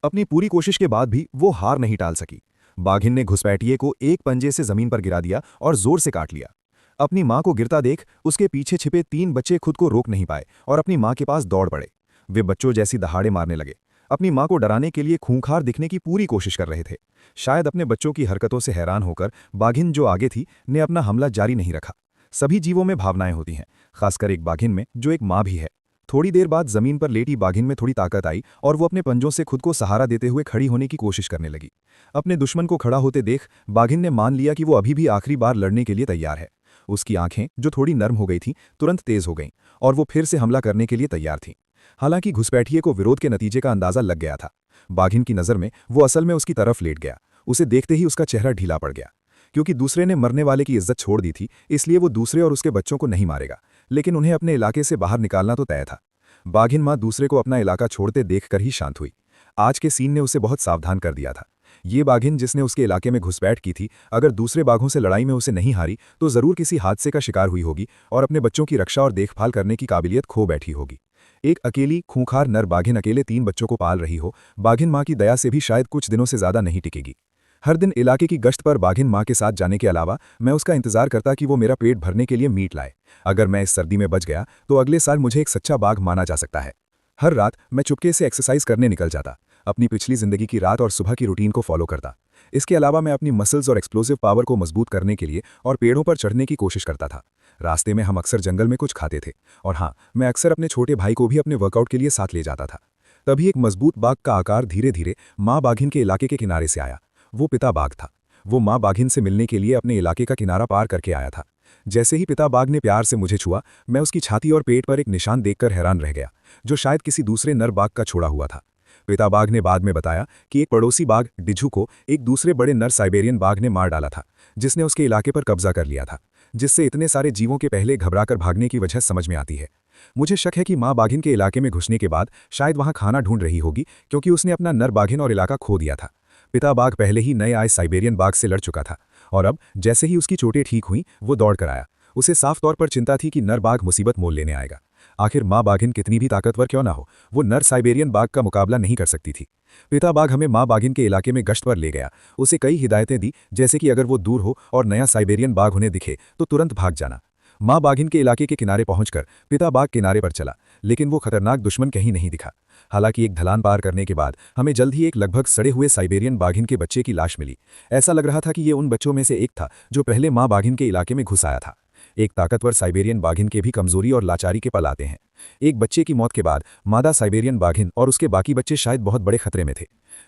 [SPEAKER 1] अपनी पूरी कोशिश के बाद भी वो हार नहीं टाल सकी। बाघिन ने घुसपैठिए को एक पंजे से जमीन पर गिरा दिया और जोर से काट लिया। अपनी मां को गिरता देख उसके पीछे छिपे 3 बच्चे खुद को रोक नहीं पाए और अपनी मां के पास दौड़ पड़े। वे बच्चों जैसी दहाड़े मारने लगे, अपनी मां को डराने के लिए खूंखार दिखने की पूरी कोशिश कर रहे थे। शायद अपने बच्चों की हरकतों से हैरान होकर बाघिन जो आगे थी ने अपना हमला जारी नहीं रखा। सभी जीवों में भावनाएं होती हैं, खासकर एक बाघिन में जो एक मां भी है। थोड़ी देर बाद जमीन पर लेटी बाघिन में थोड़ी ताकत आई और वो अपने पंजों से खुद को सहारा देते हुए खड़ी होने की कोशिश करने लगी। अपने दुश्मन को खड़ा होते देख बाघिन ने मान लिया कि वो अभी भी आखिरी बार लड़ने के लिए तैयार है। उसकी आंखें, जो थोड़ी नर्म हो गई थीं, तुरंत तेज हो गईं और वो फिर से हमला करने के लिए तैयार थीं। हालांकि घुसपैठिए को विरोध के नतीजे का अंदाजा लग गया था। बाघिन की नज़र में वो असल में उसकी तरफ लेट गया। उसे देखते ही उसका चेहरा ढीला पड़ गया। क्योंकि दूसरे ने मरने वाले की इज्जत छोड़ दी थी, इसलिए वो दूसरे और उसके बच्चों को नहीं मारेगा, लेकिन उन्हें अपने इलाके से बाहर निकालना तो तय था। बाघिन मां दूसरे को अपना इलाका छोड़ते देखकर ही शांत हुई। आज के सीन ने उसे बहुत सावधान कर दिया था। ये बाघिन जिसने उसके इलाके में घुसपैठ की थी, अगर दूसरे बाघों से लड़ाई में उसे नहीं हारी तो जरूर किसी हादसे का शिकार हुई होगी और अपने बच्चों की रक्षा और देखभाल करने की काबिलियत खो बैठी होगी। एक अकेली खूंखार नर बाघिन अकेले 3 बच्चों को पाल रही हो, बाघिन मां की दया से भी शायद कुछ दिनों से ज्यादा नहीं टिकेगी। हर दिन इलाके की गश्त पर बाघिन मां के साथ जाने के अलावा मैं उसका इंतजार करता कि वो मेरा पेट भरने के लिए मीट लाए। अगर मैं इस सर्दी में बच गया तो अगले साल मुझे एक सच्चा बाघ माना जा सकता है। हर रात मैं चुपके से एक्सरसाइज करने निकल जाता, अपनी पिछली जिंदगी की रात और सुबह की रूटीन को फॉलो करता। इसके अलावा मैं अपनी मसल्स और एक्सप्लोसिव पावर को मजबूत करने के लिए और पेड़ों पर चढ़ने की कोशिश करता था। रास्ते में हम अक्सर जंगल में कुछ खाते थे और हाँ, मैं अक्सर अपने छोटे भाई को भी अपने वर्कआउट के लिए साथ ले जाता था। तभी एक मजबूत बाघ का आकार धीरे धीरे माँ बाघिन के इलाके के किनारे से आया। वो पिता बाघ था। वो माँ बाघिन से मिलने के लिए अपने इलाके का किनारा पार करके आया था। जैसे ही पिता बाघ ने प्यार से मुझे छुआ, मैं उसकी छाती और पेट पर एक निशान देखकर हैरान रह गया, जो शायद किसी दूसरे नर बाघ का छोड़ा हुआ था। पिता बाघ ने बाद में बताया कि एक पड़ोसी बाघ डिझू को एक दूसरे बड़े नर साइबेरियन बाघ ने मार डाला था, जिसने उसके इलाके पर कब्जा कर लिया था, जिससे इतने सारे जीवों के पहले घबराकर भागने की वजह समझ में आती है। मुझे शक है कि माँ बाघिन के इलाके में घुसने के बाद शायद वहां खाना ढूंढ रही होगी, क्योंकि उसने अपना नर बाघिन और इलाका खो दिया था। पिता बाघ पहले ही नए आए साइबेरियन बाघ से लड़ चुका था और अब जैसे ही उसकी चोटें ठीक हुईं, वो दौड़ कर आया। उसे साफ तौर पर चिंता थी कि नर बाघ मुसीबत मोल लेने आएगा। आखिर माँ बाघिन कितनी भी ताकतवर क्यों ना हो, वो नर साइबेरियन बाघ का मुकाबला नहीं कर सकती थी। पिता बाघ हमें माँ बाघिन के इलाके में गश्त पर ले गया। उसे कई हिदायतें दी, जैसे कि अगर वो दूर हो और नया साइबेरियन बाघ उन्हें दिखे तो तुरंत भाग जाना। माँ बाघिन के इलाके के किनारे पहुंचकर पिता बाघ किनारे पर चला, लेकिन वो खतरनाक दुश्मन कहीं नहीं दिखा। हालांकि एक ढलान पार करने के बाद हमें जल्द ही एक लगभग सड़े हुए साइबेरियन बाघिन के बच्चे की लाश मिली। ऐसा लग रहा था कि ये उन बच्चों में से एक था जो पहले माँ बाघिन के इलाके में घुस आया था। एक ताकतवर साइबेरियन बाघिन के भी कमजोरी और लाचारी के पल आते हैं। एक बच्चे की मौत के बाद मादा साइबेरियन बाघिन और उसके बाकी बच्चे शायद बहुत बड़े खतरे में थे।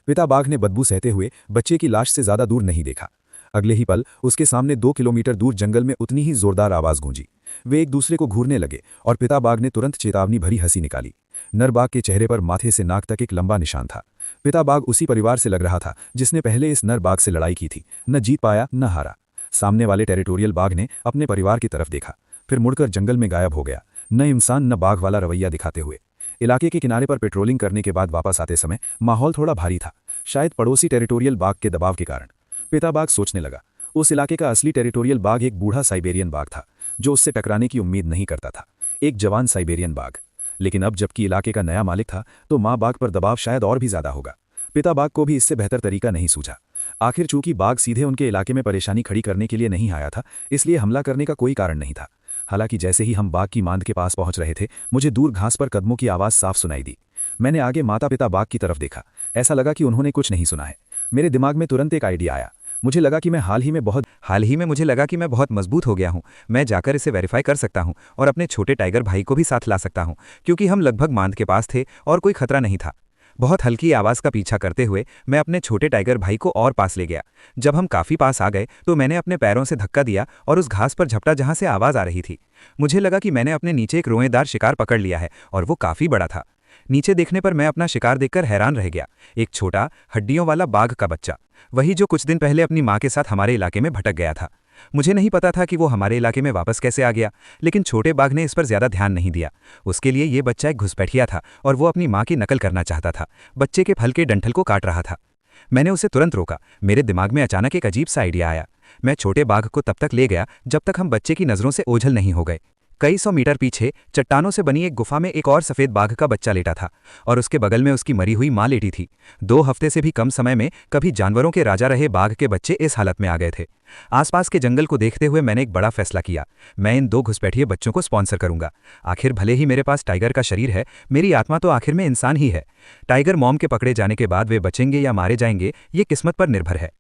[SPEAKER 1] पिता बाघ ने बदबू सहते हुए बच्चे की लाश से ज्यादा दूर नहीं देखा। अगले ही पल उसके सामने 2 किलोमीटर दूर जंगल में उतनी ही जोरदार आवाज गूंजी। वे एक दूसरे को घूरने लगे और पिता बाघ ने तुरंत चेतावनी भरी हंसी निकाली। नर बाघ के चेहरे पर माथे से नाक तक एक लंबा निशान था। पिता बाघ उसी परिवार से लग रहा था जिसने पहले इस नर बाघ से लड़ाई की थी। न जीत पाया न हारा। सामने वाले टेरिटोरियल बाघ ने अपने परिवार की तरफ देखा, फिर मुड़कर जंगल में गायब हो गया, न इंसान न बाघ वाला रवैया दिखाते हुए। इलाके के किनारे पर पेट्रोलिंग करने के बाद वापस आते समय माहौल थोड़ा भारी था, शायद पड़ोसी टेरिटोरियल बाघ के दबाव के कारण। पिता बाघ सोचने लगा, उस इलाके का असली टेरिटोरियल बाघ एक बूढ़ा साइबेरियन बाघ था जो उससे टकराने की उम्मीद नहीं करता था, एक जवान साइबेरियन बाघ। लेकिन अब जबकि इलाके का नया मालिक था तो माँ बाघ पर दबाव शायद और भी ज्यादा होगा। पिता बाघ को भी इससे बेहतर तरीका नहीं सूझा। आखिर चूंकि बाघ सीधे उनके इलाके में परेशानी खड़ी करने के लिए नहीं आया था, इसलिए हमला करने का कोई कारण नहीं था। हालांकि जैसे ही हम बाघ की मांद के पास पहुंच रहे थे, मुझे दूर घास पर कदमों की आवाज साफ सुनाई दी। मैंने आगे माता पिता बाघ की तरफ देखा। ऐसा लगा कि उन्होंने कुछ नहीं सुना है। मेरे दिमाग में तुरंत एक आइडिया आया। मुझे लगा कि मैं हाल ही में मुझे लगा कि मैं बहुत मजबूत हो गया हूं। मैं जाकर इसे वेरीफाई कर सकता हूं और अपने छोटे टाइगर भाई को भी साथ ला सकता हूं, क्योंकि हम लगभग मांद के पास थे और कोई खतरा नहीं था। बहुत हल्की आवाज का पीछा करते हुए मैं अपने छोटे टाइगर भाई को और पास ले गया। जब हम काफी पास आ गए तो मैंने अपने पैरों से धक्का दिया और उस घास पर झपटा जहां से आवाज आ रही थी। मुझे लगा कि मैंने अपने नीचे एक रोएदार शिकार पकड़ लिया है और वो काफी बड़ा था। नीचे देखने पर मैं अपना शिकार देखकर हैरान रह गया। एक छोटा हड्डियों वाला बाघ का बच्चा, वही जो कुछ दिन पहले अपनी मां के साथ हमारे इलाके में भटक गया था।
[SPEAKER 2] मुझे नहीं पता था कि वो हमारे इलाके में वापस कैसे आ गया, लेकिन छोटे बाघ ने इस पर ज्यादा ध्यान नहीं दिया। उसके लिए ये बच्चा एक घुसपैठिया था और वो अपनी माँ की नकल करना चाहता था। बच्चे के फल के डंठल को काट रहा था। मैंने उसे तुरंत रोका। मेरे दिमाग में अचानक एक अजीब सा आइडिया आया। मैं छोटे बाघ को तब तक ले गया जब तक हम बच्चे की नज़रों से ओझल नहीं हो गए। कई सौ मीटर पीछे चट्टानों से बनी एक गुफा में एक और सफेद बाघ का बच्चा लेटा था और उसके बगल में उसकी मरी हुई माँ लेटी थी। 2 हफ्ते से भी कम समय में कभी जानवरों के राजा रहे बाघ के बच्चे इस हालत में आ गए थे। आसपास के जंगल को देखते हुए मैंने एक बड़ा फैसला किया। मैं इन 2 घुसपैठिए बच्चों को स्पॉन्सर करूंगा। आखिर भले ही मेरे पास टाइगर का शरीर है, मेरी आत्मा तो आखिर में इंसान ही है। टाइगर मॉम के पकड़े जाने के बाद वे बचेंगे या मारे जाएंगे, ये किस्मत पर निर्भर है।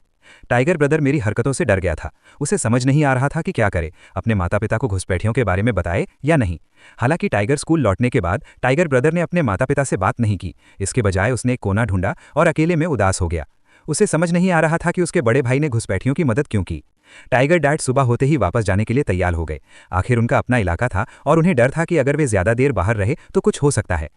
[SPEAKER 2] टाइगर ब्रदर मेरी हरकतों से डर गया था। उसे समझ नहीं आ रहा था कि क्या करे, अपने माता पिता को घुसपैठियों के बारे में बताए या नहीं। हालांकि टाइगर स्कूल लौटने के बाद टाइगर ब्रदर ने अपने माता पिता से बात नहीं की। इसके बजाय उसने एक कोना ढूंढा और अकेले में उदास हो गया। उसे समझ नहीं आ रहा था कि उसके बड़े भाई ने घुसपैठियों की मदद क्यों की। टाइगर डैड सुबह होते ही वापस जाने के लिए तैयार हो गए। आखिर उनका अपना इलाका था और उन्हें डर था कि अगर वे ज्यादा देर बाहर रहे तो कुछ हो सकता है।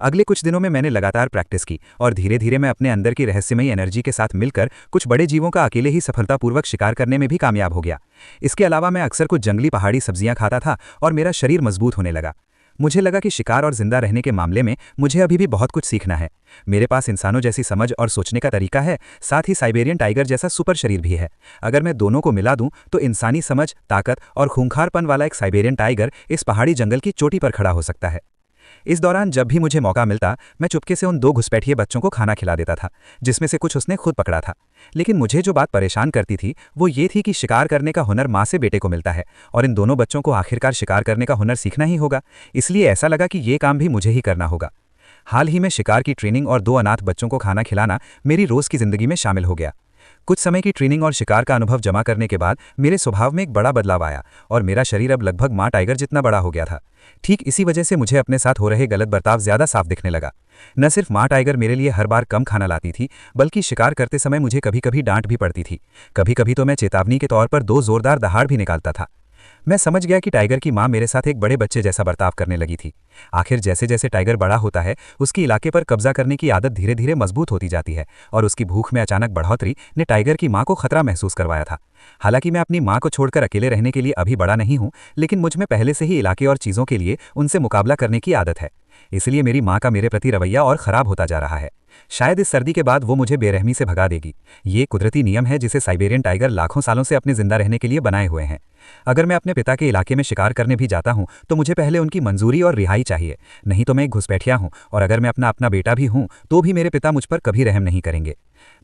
[SPEAKER 2] अगले कुछ दिनों में मैंने लगातार प्रैक्टिस की और धीरे धीरे मैं अपने अंदर की रहस्यमयी एनर्जी के साथ मिलकर कुछ बड़े जीवों का अकेले ही सफलतापूर्वक शिकार करने में भी कामयाब हो गया। इसके अलावा मैं अक्सर कुछ जंगली पहाड़ी सब्जियां खाता था और मेरा शरीर मजबूत होने लगा। मुझे लगा कि शिकार और जिंदा रहने के मामले में मुझे अभी भी बहुत कुछ सीखना है। मेरे पास इंसानों जैसी समझ और सोचने का तरीका है, साथ ही साइबेरियन टाइगर जैसा सुपर शरीर भी है। अगर मैं दोनों को मिला दूं तो इंसानी समझ, ताकत और खूंखारपन वाला एक साइबेरियन टाइगर इस पहाड़ी जंगल की चोटी पर खड़ा हो सकता है। इस दौरान जब भी मुझे मौका मिलता, मैं चुपके से उन 2 घुसपैठिए बच्चों को खाना खिला देता था, जिसमें से कुछ उसने खुद पकड़ा था। लेकिन मुझे जो बात परेशान करती थी वो ये थी कि शिकार करने का हुनर माँ से बेटे को मिलता है और इन दोनों बच्चों को आखिरकार शिकार करने का हुनर सीखना ही होगा। इसलिए ऐसा लगा कि ये काम भी मुझे ही करना होगा। हाल ही में शिकार की ट्रेनिंग और 2 अनाथ बच्चों को खाना खिलाना मेरी रोज की जिंदगी में शामिल हो गया। कुछ समय की ट्रेनिंग और शिकार का अनुभव जमा करने के बाद मेरे स्वभाव में एक बड़ा बदलाव आया और मेरा शरीर अब लगभग माँ टाइगर जितना बड़ा हो गया था। ठीक इसी वजह से मुझे अपने साथ हो रहे गलत बर्ताव ज्यादा साफ दिखने लगा। न सिर्फ माँ टाइगर मेरे लिए हर बार कम खाना लाती थी, बल्कि शिकार करते समय मुझे कभी कभी डांट भी पड़ती थी। कभी कभी तो मैं चेतावनी के तौर पर 2 जोरदार दहाड़ भी निकालता था। मैं समझ गया कि टाइगर की माँ मेरे साथ एक बड़े बच्चे जैसा बर्ताव करने लगी थी। आखिर जैसे जैसे टाइगर बड़ा होता है, उसकी इलाके पर कब्जा करने की आदत धीरे धीरे मजबूत होती जाती है और उसकी भूख में अचानक बढ़ोतरी ने टाइगर की माँ को खतरा महसूस करवाया था। हालांकि मैं अपनी माँ को छोड़कर अकेले रहने के लिए अभी बड़ा नहीं हूँ, लेकिन मुझ में पहले से ही इलाके और चीज़ों के लिए उनसे मुकाबला करने की आदत है। इसलिए मेरी माँ का मेरे प्रति रवैया और खराब होता जा रहा है। शायद इस सर्दी के बाद वो मुझे बेरहमी से भगा देगी। ये कुदरती नियम है जिसे साइबेरियन टाइगर लाखों सालों से अपने जिंदा रहने के लिए बनाए हुए हैं। अगर मैं अपने पिता के इलाके में शिकार करने भी जाता हूं तो मुझे पहले उनकी मंजूरी और रिहाई चाहिए, नहीं तो मैं एक घुसपैठिया हूं और अगर मैं अपना बेटा भी हूं तो भी मेरे पिता मुझ पर कभी रहम नहीं करेंगे।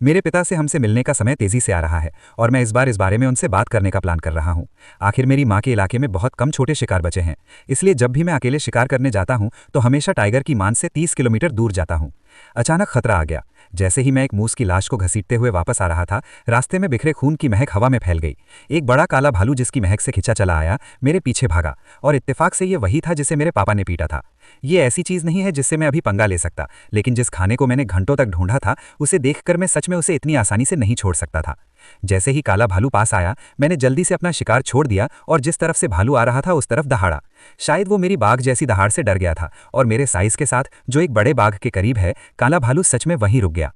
[SPEAKER 2] मेरे पिता से हमसे मिलने का समय तेजी से आ रहा है और मैं इस बार इस बारे में उनसे बात करने का प्लान कर रहा हूं। आखिर मेरी माँ के इलाके में बहुत कम छोटे शिकार बचे हैं, इसलिए जब भी मैं अकेले शिकार करने जाता हूं तो हमेशा टाइगर की मान से 30 किलोमीटर दूर जाता हूं। अचानक खतरा आ गया। जैसे ही मैं एक मूस की लाश को घसीटते हुए वापस आ रहा था, रास्ते में बिखरे खून की महक हवा में फैल गई। एक बड़ा काला भालू जिसकी महक से खिंचा चला आया मेरे पीछे भागा और इत्तेफाक से ये वही था जिसे मेरे पापा ने पीटा था। ये ऐसी चीज नहीं है जिससे मैं अभी पंगा ले सकता, लेकिन जिस खाने को मैंने घंटों तक ढूंढा था उसे देखकर मैं सच में उसे इतनी आसानी से नहीं छोड़ सकता था। जैसे ही काला भालू पास आया, मैंने जल्दी से अपना शिकार छोड़ दिया और जिस तरफ से भालू आ रहा था उस तरफ दहाड़ा। शायद वो मेरी बाघ जैसी दहाड़ से डर गया था और मेरे साइज के साथ जो एक बड़े बाघ के करीब है, काला भालू सच में वहीं रुक गया।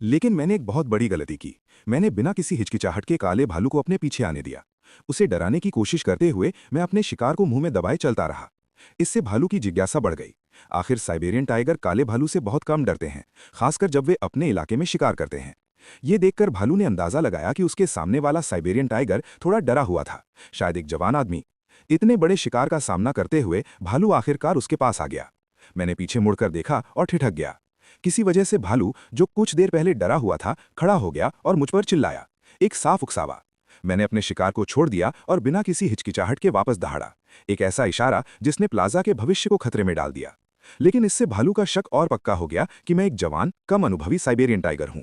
[SPEAKER 1] लेकिन मैंने एक बहुत बड़ी गलती की। मैंने बिना किसी हिचकिचाहट के काले भालू को अपने पीछे आने दिया। उसे डराने की कोशिश करते हुए मैं अपने शिकार को मुंह में दबाए चलता रहा। इससे भालू की जिज्ञासा बढ़ गई। आखिर साइबेरियन टाइगर काले भालू से बहुत कम डरते हैं, खासकर जब वे अपने इलाके में शिकार करते हैं। ये देखकर भालू ने अंदाजा लगाया कि उसके सामने वाला साइबेरियन टाइगर थोड़ा डरा हुआ था, शायद एक जवान आदमी। इतने बड़े शिकार का सामना करते हुए भालू आखिरकार उसके पास आ गया। मैंने पीछे मुड़कर देखा और ठिठक गया। किसी वजह से भालू, जो कुछ देर पहले डरा हुआ था, खड़ा हो गया और मुझ पर चिल्लाया, एक साफ उकसावा। मैंने अपने शिकार को छोड़ दिया और बिना किसी हिचकिचाहट के वापस दहाड़ा, एक ऐसा इशारा जिसने प्लाजा के भविष्य को खतरे में डाल दिया। लेकिन इससे भालू का शक और पक्का हो गया कि मैं एक जवान, कम अनुभवी साइबेरियन टाइगर हूं।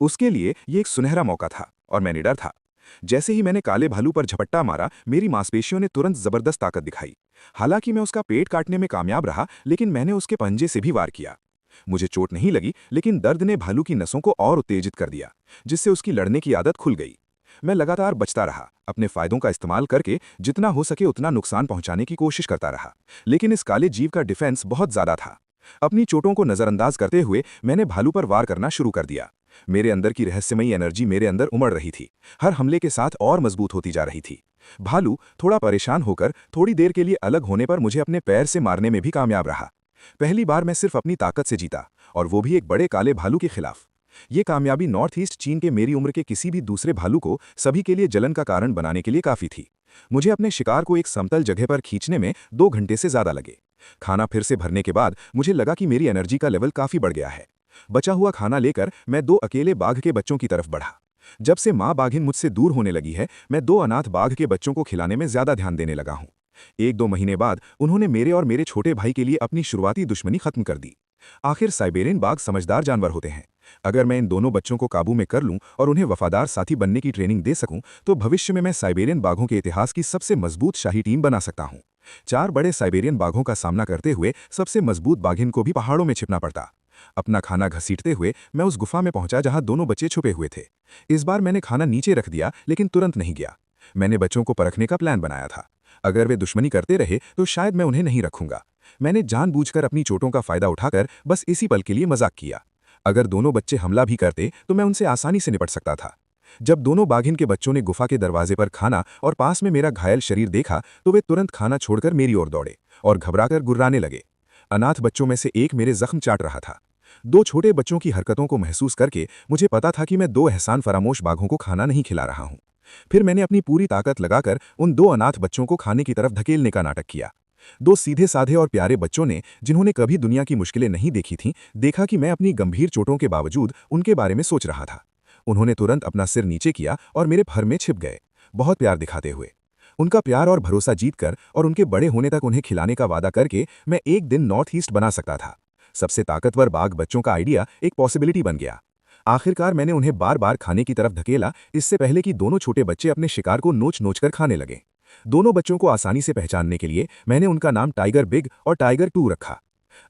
[SPEAKER 1] उसके लिए ये एक सुनहरा मौका था और मैं निडर था। जैसे ही मैंने काले भालू पर झपट्टा मारा, मेरी मांसपेशियों ने तुरंत जबरदस्त ताकत दिखाई। हालांकि मैं उसका पेट काटने में कामयाब रहा, लेकिन मैंने उसके पंजे से भी वार किया। मुझे चोट नहीं लगी, लेकिन दर्द ने भालू की नसों को और उत्तेजित कर दिया, जिससे उसकी लड़ने की आदत खुल गई। मैं लगातार बचता रहा, अपने फायदों का इस्तेमाल करके जितना हो सके उतना नुकसान पहुंचाने की कोशिश करता रहा। लेकिन इस काले जीव का डिफेंस बहुत ज्यादा था। अपनी चोटों को नजरअंदाज करते हुए मैंने भालू पर वार करना शुरू कर दिया। मेरे अंदर की रहस्यमयी एनर्जी मेरे अंदर उमड़ रही थी, हर हमले के साथ और मजबूत होती जा रही थी। भालू थोड़ा परेशान होकर थोड़ी देर के लिए अलग होने पर मुझे अपने पैर से मारने में भी कामयाब रहा। पहली बार मैं सिर्फ अपनी ताकत से जीता, और वो भी एक बड़े काले भालू के खिलाफ। ये कामयाबी नॉर्थ ईस्ट चीन के मेरी उम्र के किसी भी दूसरे भालू को सभी के लिए जलन का कारण बनाने के लिए काफी थी। मुझे अपने शिकार को एक समतल जगह पर खींचने में 2 घंटे से ज्यादा लगे। खाना फिर से भरने के बाद मुझे लगा कि मेरी एनर्जी का लेवल काफी बढ़ गया है। बचा हुआ खाना लेकर मैं 2 अकेले बाघ के बच्चों की तरफ बढ़ा। जब से माँ बाघिन मुझसे दूर होने लगी है, मैं 2 अनाथ बाघ के बच्चों को खिलाने में ज्यादा ध्यान देने लगा हूँ। 1-2 महीने बाद उन्होंने मेरे और मेरे छोटे भाई के लिए अपनी शुरुआती दुश्मनी खत्म कर दी। आखिर साइबेरियन बाघ समझदार जानवर होते हैं। अगर मैं इन दोनों बच्चों को काबू में कर लूं और उन्हें वफादार साथी बनने की ट्रेनिंग दे सकूं, तो भविष्य में मैं साइबेरियन बाघों के इतिहास की सबसे मजबूत शाही टीम बना सकता हूं। 4 बड़े साइबेरियन बाघों का सामना करते हुए सबसे मजबूत बाघिन को भी पहाड़ों में छिपना पड़ता। अपना खाना घसीटते हुए मैं उस गुफा में पहुंचा जहां दोनों बच्चे छुपे हुए थे। इस बार मैंने खाना नीचे रख दिया, लेकिन तुरंत नहीं गया। मैंने बच्चों को परखने का प्लान बनाया था। अगर वे दुश्मनी करते रहे तो शायद मैं उन्हें नहीं रखूंगा। मैंने जानबूझकर अपनी चोटों का फायदा उठाकर बस इसी पल के लिए मजाक किया। अगर दोनों बच्चे हमला भी करते तो मैं उनसे आसानी से निपट सकता था। जब दोनों बाघिन के बच्चों ने गुफा के दरवाजे पर खाना और पास में मेरा घायल शरीर देखा, तो वे तुरंत खाना छोड़कर मेरी ओर दौड़े और घबराकर गुर्राने लगे। अनाथ बच्चों में से एक मेरे जख्म चाट रहा था। 2 छोटे बच्चों की हरकतों को महसूस करके मुझे पता था कि मैं 2 एहसान फरामोश बाघों को खाना नहीं खिला रहा हूं। फिर मैंने अपनी पूरी ताकत लगाकर उन 2 अनाथ बच्चों को खाने की तरफ धकेलने का नाटक किया। 2 सीधे साधे और प्यारे बच्चों ने, जिन्होंने कभी दुनिया की मुश्किलें नहीं देखी थीं, देखा कि मैं अपनी गंभीर चोटों के बावजूद उनके बारे में सोच रहा था। उन्होंने तुरंत अपना सिर नीचे किया और मेरे फर में छिप गए, बहुत प्यार दिखाते हुए। उनका प्यार और भरोसा जीतकर और उनके बड़े होने तक उन्हें खिलाने का वादा करके मैं एक दिन नॉर्थ ईस्ट बना सकता था। सबसे ताकतवर बाघ बच्चों का आइडिया एक पॉसिबिलिटी बन गया। आखिरकार मैंने उन्हें बार बार खाने की तरफ धकेला, इससे पहले कि दोनों छोटे बच्चे अपने शिकार को नोच नोच कर खाने लगे। दोनों बच्चों को आसानी से पहचानने के लिए मैंने उनका नाम टाइगर बिग और टाइगर 2 रखा।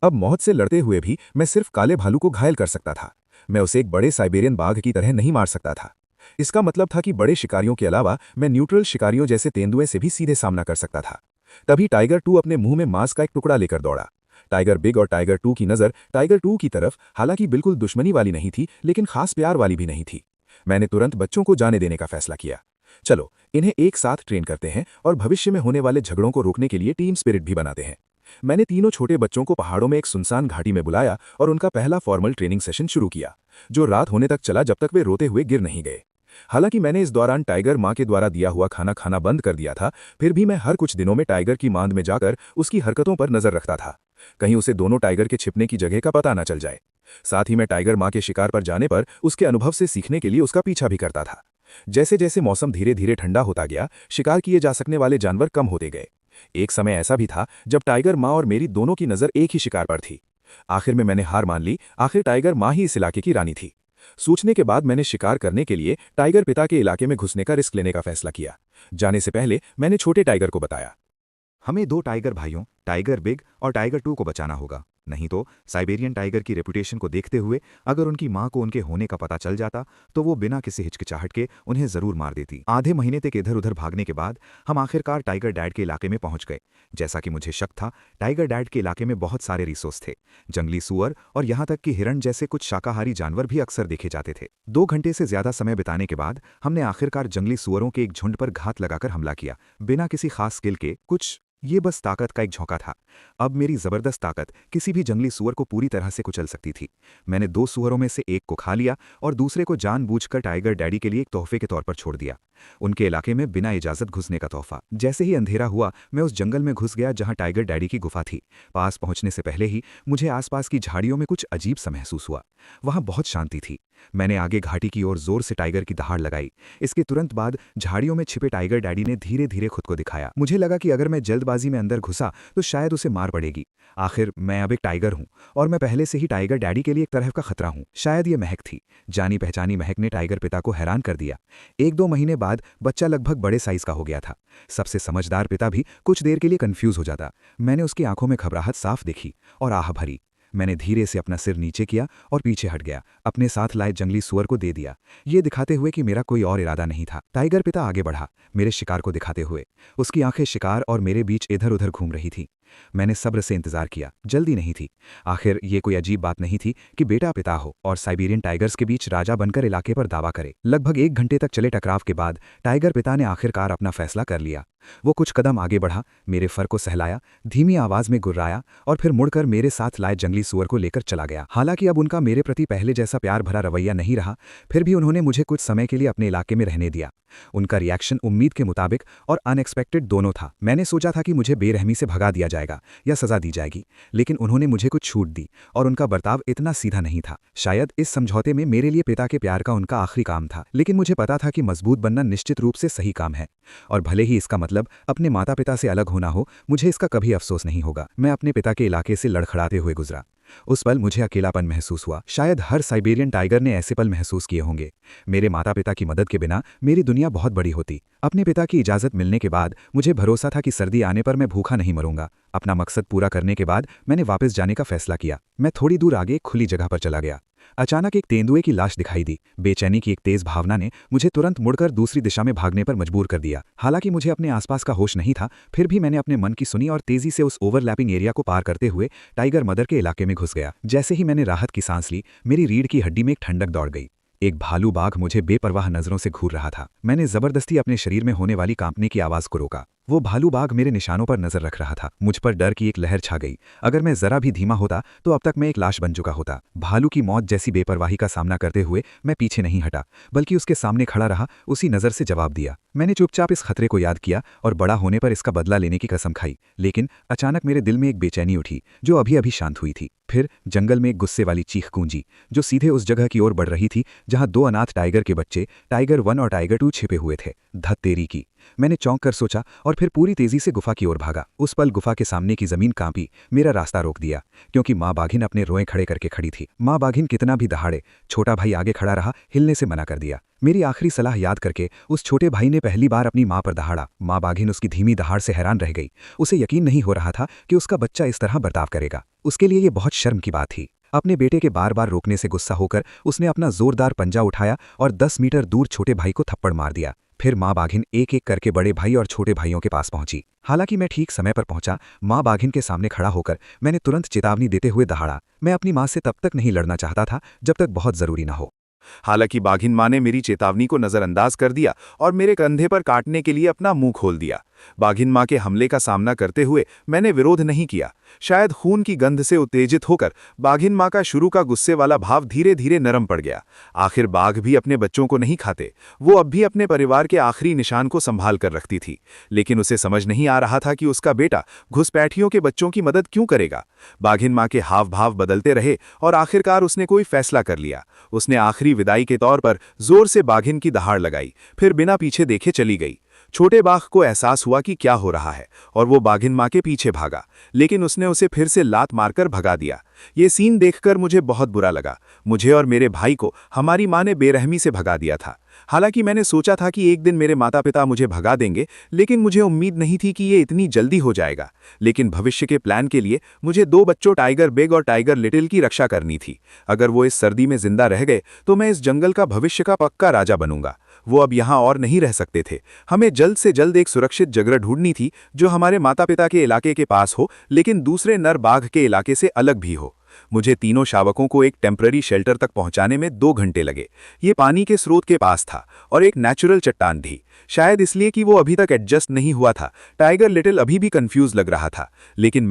[SPEAKER 1] अब मौत से लड़ते हुए भी मैं सिर्फ काले भालू को घायल कर सकता था। मैं उसे एक बड़े साइबेरियन बाघ की तरह नहीं मार सकता था। इसका मतलब था कि बड़े शिकारियों के अलावा मैं न्यूट्रल शिकारियों जैसे तेंदुए से भी सीधे सामना कर सकता था। तभी टाइगर 2 अपने मुंह में मांस का एक टुकड़ा लेकर दौड़ा। टाइगर बिग और टाइगर 2 की नज़र टाइगर 2 की तरफ हालांकि बिल्कुल दुश्मनी वाली नहीं थी, लेकिन खास प्यार वाली भी नहीं थी। मैंने तुरंत बच्चों को जाने देने का फैसला किया। चलो इन्हें एक साथ ट्रेन करते हैं और भविष्य में होने वाले झगड़ों को रोकने के लिए टीम स्पिरिट भी बनाते हैं। मैंने तीनों छोटे बच्चों को पहाड़ों में एक सुनसान घाटी में बुलाया और उनका पहला फॉर्मल ट्रेनिंग सेशन शुरू किया, जो रात होने तक चला जब तक वे रोते हुए गिर नहीं गए। हालांकि मैंने इस दौरान टाइगर माँ के द्वारा दिया हुआ खाना खाना बंद कर दिया था, फिर भी मैं हर कुछ दिनों में टाइगर की मांद में जाकर उसकी हरकतों पर नजर रखता था, कहीं उसे दोनों टाइगर के छिपने की जगह का पता न चल जाए। साथ ही मैं टाइगर माँ के शिकार पर जाने पर उसके अनुभव से सीखने के लिए उसका पीछा भी करता था। जैसे जैसे मौसम धीरे धीरे ठंडा होता गया, शिकार किए जा सकने वाले जानवर कम होते गए। एक समय ऐसा भी था जब टाइगर माँ और मेरी दोनों की नज़र एक ही शिकार पर थी। आखिर में मैंने हार मान ली। आखिर टाइगर माँ ही इस इलाके की रानी थी। सोचने के बाद मैंने शिकार करने के लिए टाइगर पिता के इलाके में घुसने का रिस्क लेने का फैसला किया। जाने से पहले मैंने छोटे टाइगर को बताया,
[SPEAKER 3] हमें 2 टाइगर भाइयों टाइगर बिग और टाइगर 2 को बचाना होगा, नहीं तो साइबेरियन टाइगर की रेपुटेशन को देखते हुए अगर उनकी मां को उनके होने का पता चल जाता तो वो बिना किसी हिचकिचाहट के उन्हें जरूर मार देती। आधे महीने तक इधर उधर भागने के बाद हम आखिरकार टाइगर डैड के इलाके में पहुंच गए। जैसा कि मुझे शक था, टाइगर डैड के इलाके में बहुत सारे रिसोर्स थे। जंगली सुअर और यहाँ तक कि हिरण जैसे कुछ शाकाहारी जानवर भी अक्सर देखे जाते थे। 2 घंटे से ज्यादा समय बिताने के बाद हमने आखिरकार जंगली सुअरों के एक झुंड पर घात लगाकर हमला किया, बिना किसी खास स्किल के। ये बस ताकत का एक झोंका था। अब मेरी जबरदस्त ताकत किसी भी जंगली सुअर को पूरी तरह से कुचल सकती थी। मैंने 2 सुअरों में से एक को खा लिया और दूसरे को जानबूझकर टाइगर डैडी के लिए एक तोहफे के तौर पर छोड़ दिया, उनके इलाके में बिना इजाजत घुसने का तोहफा। जैसे ही अंधेरा हुआ, मैं उस जंगल में घुस गया जहां टाइगर डैडी की गुफा थी। पास पहुंचने से पहले ही मुझे आसपास की झाड़ियों में कुछ अजीब सा महसूस हुआ। वहां बहुत शांति थी। मैंने आगे घाटी की ओर जोर से टाइगर की दहाड़ लगाई। इसके तुरंत बाद झाड़ियों में छिपे टाइगर डैडी ने धीरे धीरे खुद को दिखाया। मुझे लगा कि अगर मैं जल्दबाजी में अंदर घुसा तो शायद उसे मार पड़ेगी। आखिर मैं अब एक टाइगर हूं और मैं पहले से ही टाइगर डैडी के लिए एक तरह का खतरा हूं। शायद ये महक थी। जानी पहचानी महक ने टाइगर पिता को हैरान कर दिया। 1-2 महीने बाद बच्चा लगभग बड़े साइज का हो गया था। सबसे समझदार पिता भी कुछ देर के लिए कंफ्यूज हो जाता। मैंने उसकी आंखों में घबराहट साफ देखी और आह भरी। मैंने धीरे से अपना सिर नीचे किया और पीछे हट गया। अपने साथ लाए जंगली सुअर को दे दिया, ये दिखाते हुए कि मेरा कोई और इरादा नहीं था। टाइगर पिता आगे बढ़ा, मेरे शिकार को दिखाते हुए। उसकी आंखें शिकार और मेरे बीच इधर उधर घूम रही थी। मैंने सब्र से इंतजार किया, जल्दी नहीं थी। आखिर ये कोई अजीब बात नहीं थी कि बेटा पिता हो और साइबेरियन टाइगर्स के बीच राजा बनकर इलाके पर दावा करे। लगभग 1 घंटे तक चले टकराव के बाद टाइगर पिता ने आखिरकार अपना फैसला कर लिया। वो कुछ कदम आगे बढ़ा, मेरे फर को सहलाया, धीमी आवाज में गुर्राया और फिर मुड़कर मेरे साथ लाए जंगली सुअर को लेकर चला गया। हालांकि अब उनका मेरे प्रति पहले जैसा प्यार भरा रवैया नहीं रहा, फिर भी उन्होंने मुझे कुछ समय के लिए अपने इलाके में रहने दिया। उनका रिएक्शन उम्मीद के मुताबिक और अनएक्सपेक्टेड दोनों था। मैंने सोचा था कि मुझे बेरहमी से भगा दिया जाएगा या सजा दी जाएगी, लेकिन उन्होंने मुझे कुछ छूट दी और उनका बर्ताव इतना सीधा नहीं था। शायद इस समझौते में मेरे लिए पिता के प्यार का उनका आखिरी काम था, लेकिन मुझे पता था कि मजबूत बनना निश्चित रूप से सही काम है और भले ही इसका मतलब अपने माता पिता से अलग होना हो, मुझे इसका कभी अफसोस नहीं होगा। मैं अपने पिता के इलाके से लड़खड़ाते हुए गुजरा। उस पल मुझे अकेलापन महसूस हुआ। शायद हर साइबेरियन टाइगर ने ऐसे पल महसूस किए होंगे। मेरे माता पिता की मदद के बिना मेरी दुनिया बहुत बड़ी होती। अपने पिता की इजाज़त मिलने के बाद मुझे भरोसा था कि सर्दी आने पर मैं भूखा नहीं मरूंगा। अपना मकसद पूरा करने के बाद मैंने वापस जाने का फैसला किया। मैं थोड़ी दूर आगे एक खुली जगह पर चला गया। अचानक एक तेंदुए की लाश दिखाई दी। बेचैनी की एक तेज भावना ने मुझे तुरंत मुड़कर दूसरी दिशा में भागने पर मजबूर कर दिया। हालांकि मुझे अपने आसपास का होश नहीं था, फिर भी मैंने अपने मन की सुनी और तेजी से उस ओवरलैपिंग एरिया को पार करते हुए टाइगर मदर के इलाके में घुस गया। जैसे ही मैंने राहत की सांस ली, मेरी रीढ़ की हड्डी में एक ठंडक दौड़ गई। एक भालू बाघ मुझे बेपरवाह नजरों से घूर रहा था। मैंने जबरदस्ती अपने शरीर में होने वाली कांपने की आवाज को रोका। वो भालू बाघ मेरे निशानों पर नजर रख रहा था। मुझ पर डर की एक लहर छा गई। अगर मैं जरा भी धीमा होता तो अब तक मैं एक लाश बन चुका होता। भालू की मौत जैसी बेपरवाही का सामना करते हुए मैं पीछे नहीं हटा, बल्कि उसके सामने खड़ा रहा, उसी नजर से जवाब दिया। मैंने चुपचाप इस खतरे को याद किया और बड़ा होने पर इसका बदला लेने की कसम खाई। लेकिन अचानक मेरे दिल में एक बेचैनी उठी जो अभी अभी शांत हुई थी। फिर जंगल में एक गुस्से वाली चीख गूंजी जो सीधे उस जगह की ओर बढ़ रही थी जहां 2 अनाथ टाइगर के बच्चे टाइगर 1 और टाइगर 2 छिपे हुए थे। धत तेरी की! मैंने चौंक कर सोचा और फिर पूरी तेजी से गुफा की ओर भागा। उस पल गुफा के सामने की जमीन कांपी, मेरा रास्ता रोक दिया, क्योंकि माँ बाघिन अपने रोए खड़े करके खड़ी थी। माँ बाघिन कितना भी दहाड़े, छोटा भाई आगे खड़ा रहा, हिलने से मना कर दिया। मेरी आखिरी सलाह याद करके उस छोटे भाई ने पहली बार अपनी माँ पर दहाड़ा। माँ बाघिन उसकी धीमी दहाड़ से हैरान रह गई। उसे यकीन नहीं हो रहा था कि उसका बच्चा इस तरह बर्ताव करेगा। उसके लिए ये बहुत शर्म की बात थी। अपने बेटे के बार बार रोकने से गुस्सा होकर उसने अपना जोरदार पंजा उठाया और 10 मीटर दूर छोटे भाई को थप्पड़ मार दिया। फिर माँ बाघिन एक एक करके बड़े भाई और छोटे भाइयों के पास पहुंची। हालांकि मैं ठीक समय पर पहुंचा। माँ बाघिन के सामने खड़ा होकर मैंने तुरंत चेतावनी देते हुए दहाड़ा। मैं अपनी माँ से तब तक नहीं लड़ना चाहता था जब तक बहुत जरूरी न हो।
[SPEAKER 1] हालांकि बाघिन माँ ने मेरी चेतावनी को नजरअंदाज कर दिया और मेरे कंधे पर काटने के लिए अपना मुंह खोल दिया। बाघिन माँ के हमले का सामना करते हुए मैंने विरोध नहीं किया। शायद खून की गंध से उत्तेजित होकर बाघिन माँ का शुरू का गुस्से वाला भाव धीरे धीरे नरम पड़ गया। आखिर बाघ भी अपने बच्चों को नहीं खाते। वो अब भी अपने परिवार के आखिरी निशान को संभाल कर रखती थी, लेकिन उसे समझ नहीं आ रहा था कि उसका बेटा घुसपैठियों के बच्चों की मदद क्यों करेगा। बाघिन माँ के हाव भाव बदलते रहे और आखिरकार उसने कोई फैसला कर लिया। उसने आखिरी विदाई के तौर पर जोर से बाघिन की दहाड़ लगाई, फिर बिना पीछे देखे चली गई। छोटे बाघ को एहसास हुआ कि क्या हो रहा है और वो बाघिन माँ के पीछे भागा, लेकिन उसने उसे फिर से लात मारकर भगा दिया। ये सीन देखकर मुझे बहुत बुरा लगा। मुझे और मेरे भाई को हमारी माँ ने बेरहमी से भगा दिया था। हालांकि मैंने सोचा था कि एक दिन मेरे माता पिता मुझे भगा देंगे, लेकिन मुझे उम्मीद नहीं थी कि ये इतनी जल्दी हो जाएगा। लेकिन भविष्य के प्लान के लिए मुझे 2 बच्चों टाइगर बिग और टाइगर लिटिल की रक्षा करनी थी। अगर वो इस सर्दी में जिंदा रह गए तो मैं इस जंगल का भविष्य का पक्का राजा बनूंगा। वो अब यहाँ और नहीं रह सकते थे। हमें जल्द से जल्द एक सुरक्षित जगह ढूंढनी थी जो हमारे माता पिता के इलाके के पास हो, लेकिन दूसरे नर बाघ के इलाके से अलग भी हो। मुझे तीनों शावकों को एक टेम्पररी शेल्टर तक पहुंचाने में 2 घंटे लगे। ये पानी के स्रोत के पास था और एक नेचुरल चट्टान भी, शायद इसलिए कि वो अभी तक एडजस्ट नहीं हुआ था। टाइगर लिटिल अभी भी कंफ्यूज लग रहा था, लेकिन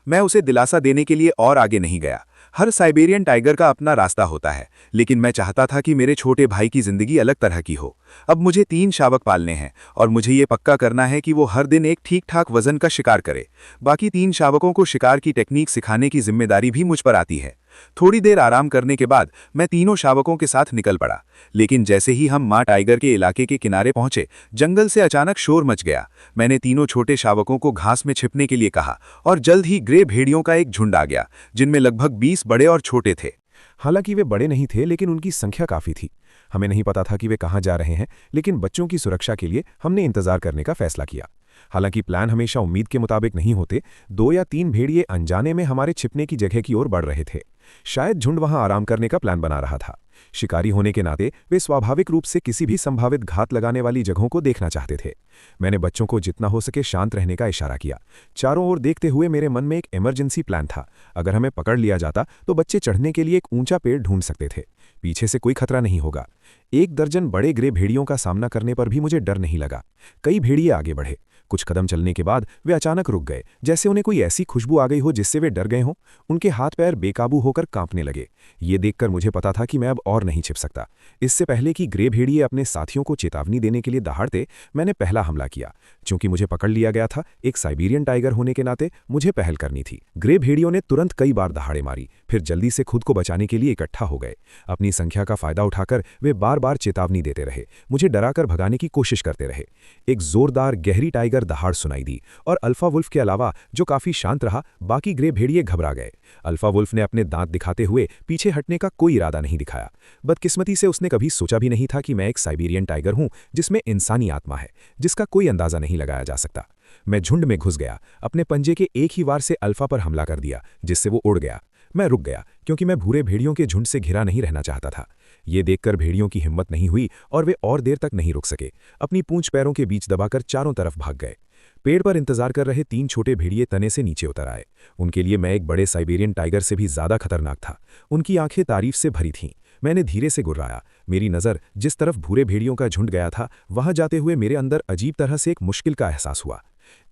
[SPEAKER 1] मैं उसे दिलासा देने के लिए और आगे नहीं गया। हर साइबेरियन टाइगर का अपना रास्ता होता है, लेकिन मैं चाहता था कि मेरे छोटे भाई की जिंदगी अलग तरह की हो। अब मुझे 3 शावक पालने हैं और मुझे ये पक्का करना है कि वो हर दिन एक ठीक-ठाक वजन का शिकार करे। बाकी 3 शावकों को शिकार की टेक्निक सिखाने की जिम्मेदारी भी मुझ पर आती है। थोड़ी देर आराम करने के बाद मैं तीनों शावकों के साथ निकल पड़ा, लेकिन जैसे ही हम माँ टाइगर के इलाके के किनारे पहुंचे, जंगल से अचानक शोर मच गया। मैंने तीनों छोटे शावकों को घास में छिपने के लिए कहा और जल्द ही ग्रे भेड़ियों का एक झुंड आ गया, जिनमें लगभग 20 बड़े और छोटे थे।
[SPEAKER 4] हालांकि वे बड़े नहीं थे, लेकिन उनकी संख्या काफी थी। हमें नहीं पता था कि वे कहाँ जा रहे हैं, लेकिन बच्चों की सुरक्षा के लिए हमने इंतजार करने का फैसला किया। हालांकि प्लान हमेशा उम्मीद के मुताबिक नहीं होते। 2 या 3 भेड़िए अनजाने में हमारे छिपने की जगह की ओर बढ़ रहे थे। शायद झुंड वहां आराम करने का प्लान बना रहा था। शिकारी होने के नाते वे स्वाभाविक रूप से किसी भी संभावित घात लगाने वाली जगहों को देखना चाहते थे। मैंने बच्चों को जितना हो सके शांत रहने का इशारा किया। चारों ओर देखते हुए मेरे मन में एक इमरजेंसी प्लान था। अगर हमें पकड़ लिया जाता तो बच्चे चढ़ने के लिए एक ऊंचा पेड़ ढूंढ सकते थे। पीछे से कोई खतरा नहीं होगा। 1 दर्जन बड़े ग्रे भेड़ियों का सामना करने पर भी मुझे डर नहीं लगा। कई भेड़िए आगे बढ़े। कुछ कदम चलने के बाद वे अचानक रुक गए, जैसे उन्हें कोई ऐसी खुशबू आ गई हो जिससे वे डर गए हों। उनके हाथ पैर बेकाबू होकर कांपने लगे। ये देखकर मुझे पता था कि मैं अब और नहीं छिप सकता। इससे पहले कि ग्रे भेड़िए अपने साथियों को चेतावनी देने के लिए दहाड़ते, मैंने पहला हमला किया। चूंकि मुझे पकड़ लिया गया था, एक साइबेरियन टाइगर होने के नाते मुझे पहल करनी थी। ग्रे भेड़ियों ने तुरंत कई बार दहाड़े मारी, फिर जल्दी से खुद को बचाने के लिए इकट्ठा हो गए। अपनी संख्या का फायदा उठाकर वे बार बार चेतावनी देते रहे, मुझे डराकर भगाने की कोशिश करते रहे। एक जोरदार गहरी टाइगर दहाड़ सुनाई दी और अल्फा वुल्फ के अलावा जो काफी शांत रहा, बाकी ग्रे भेड़िए घबरा गए। अल्फा वुल्फ ने अपने दांत दिखाते हुए पीछे हटने का कोई इरादा नहीं दिखाया। बदकिस्मती से उसने कभी सोचा भी नहीं था कि मैं एक साइबेरियन टाइगर हूं जिसमें इंसानी आत्मा है, जिसका कोई अंदाजा नहीं लगाया जा सकता। मैं झुंड में घुस गया, अपने पंजे के एक ही वार से अल्फा पर हमला कर दिया, जिससे वो उड़ गया। मैं रुक गया क्योंकि मैं भूरे भेड़ियों के झुंड से घिरा नहीं रहना चाहता था। ये देखकर भेड़ियों की हिम्मत नहीं हुई और वे और देर तक नहीं रुक सके। अपनी पूंछ पैरों के बीच दबाकर चारों तरफ भाग गए। पेड़ पर इंतजार कर रहे 3 छोटे भेड़िए तने से नीचे उतर आए। उनके लिए मैं एक बड़े साइबेरियन टाइगर से भी ज्यादा खतरनाक था। उनकी आंखें तारीफ से भरी थीं। मैंने धीरे से गुर्राया। मेरी नज़र जिस तरफ भूरे भेड़ियों का झुंड गया था, वहां जाते हुए मेरे अंदर अजीब तरह से एक मुश्किल का एहसास हुआ।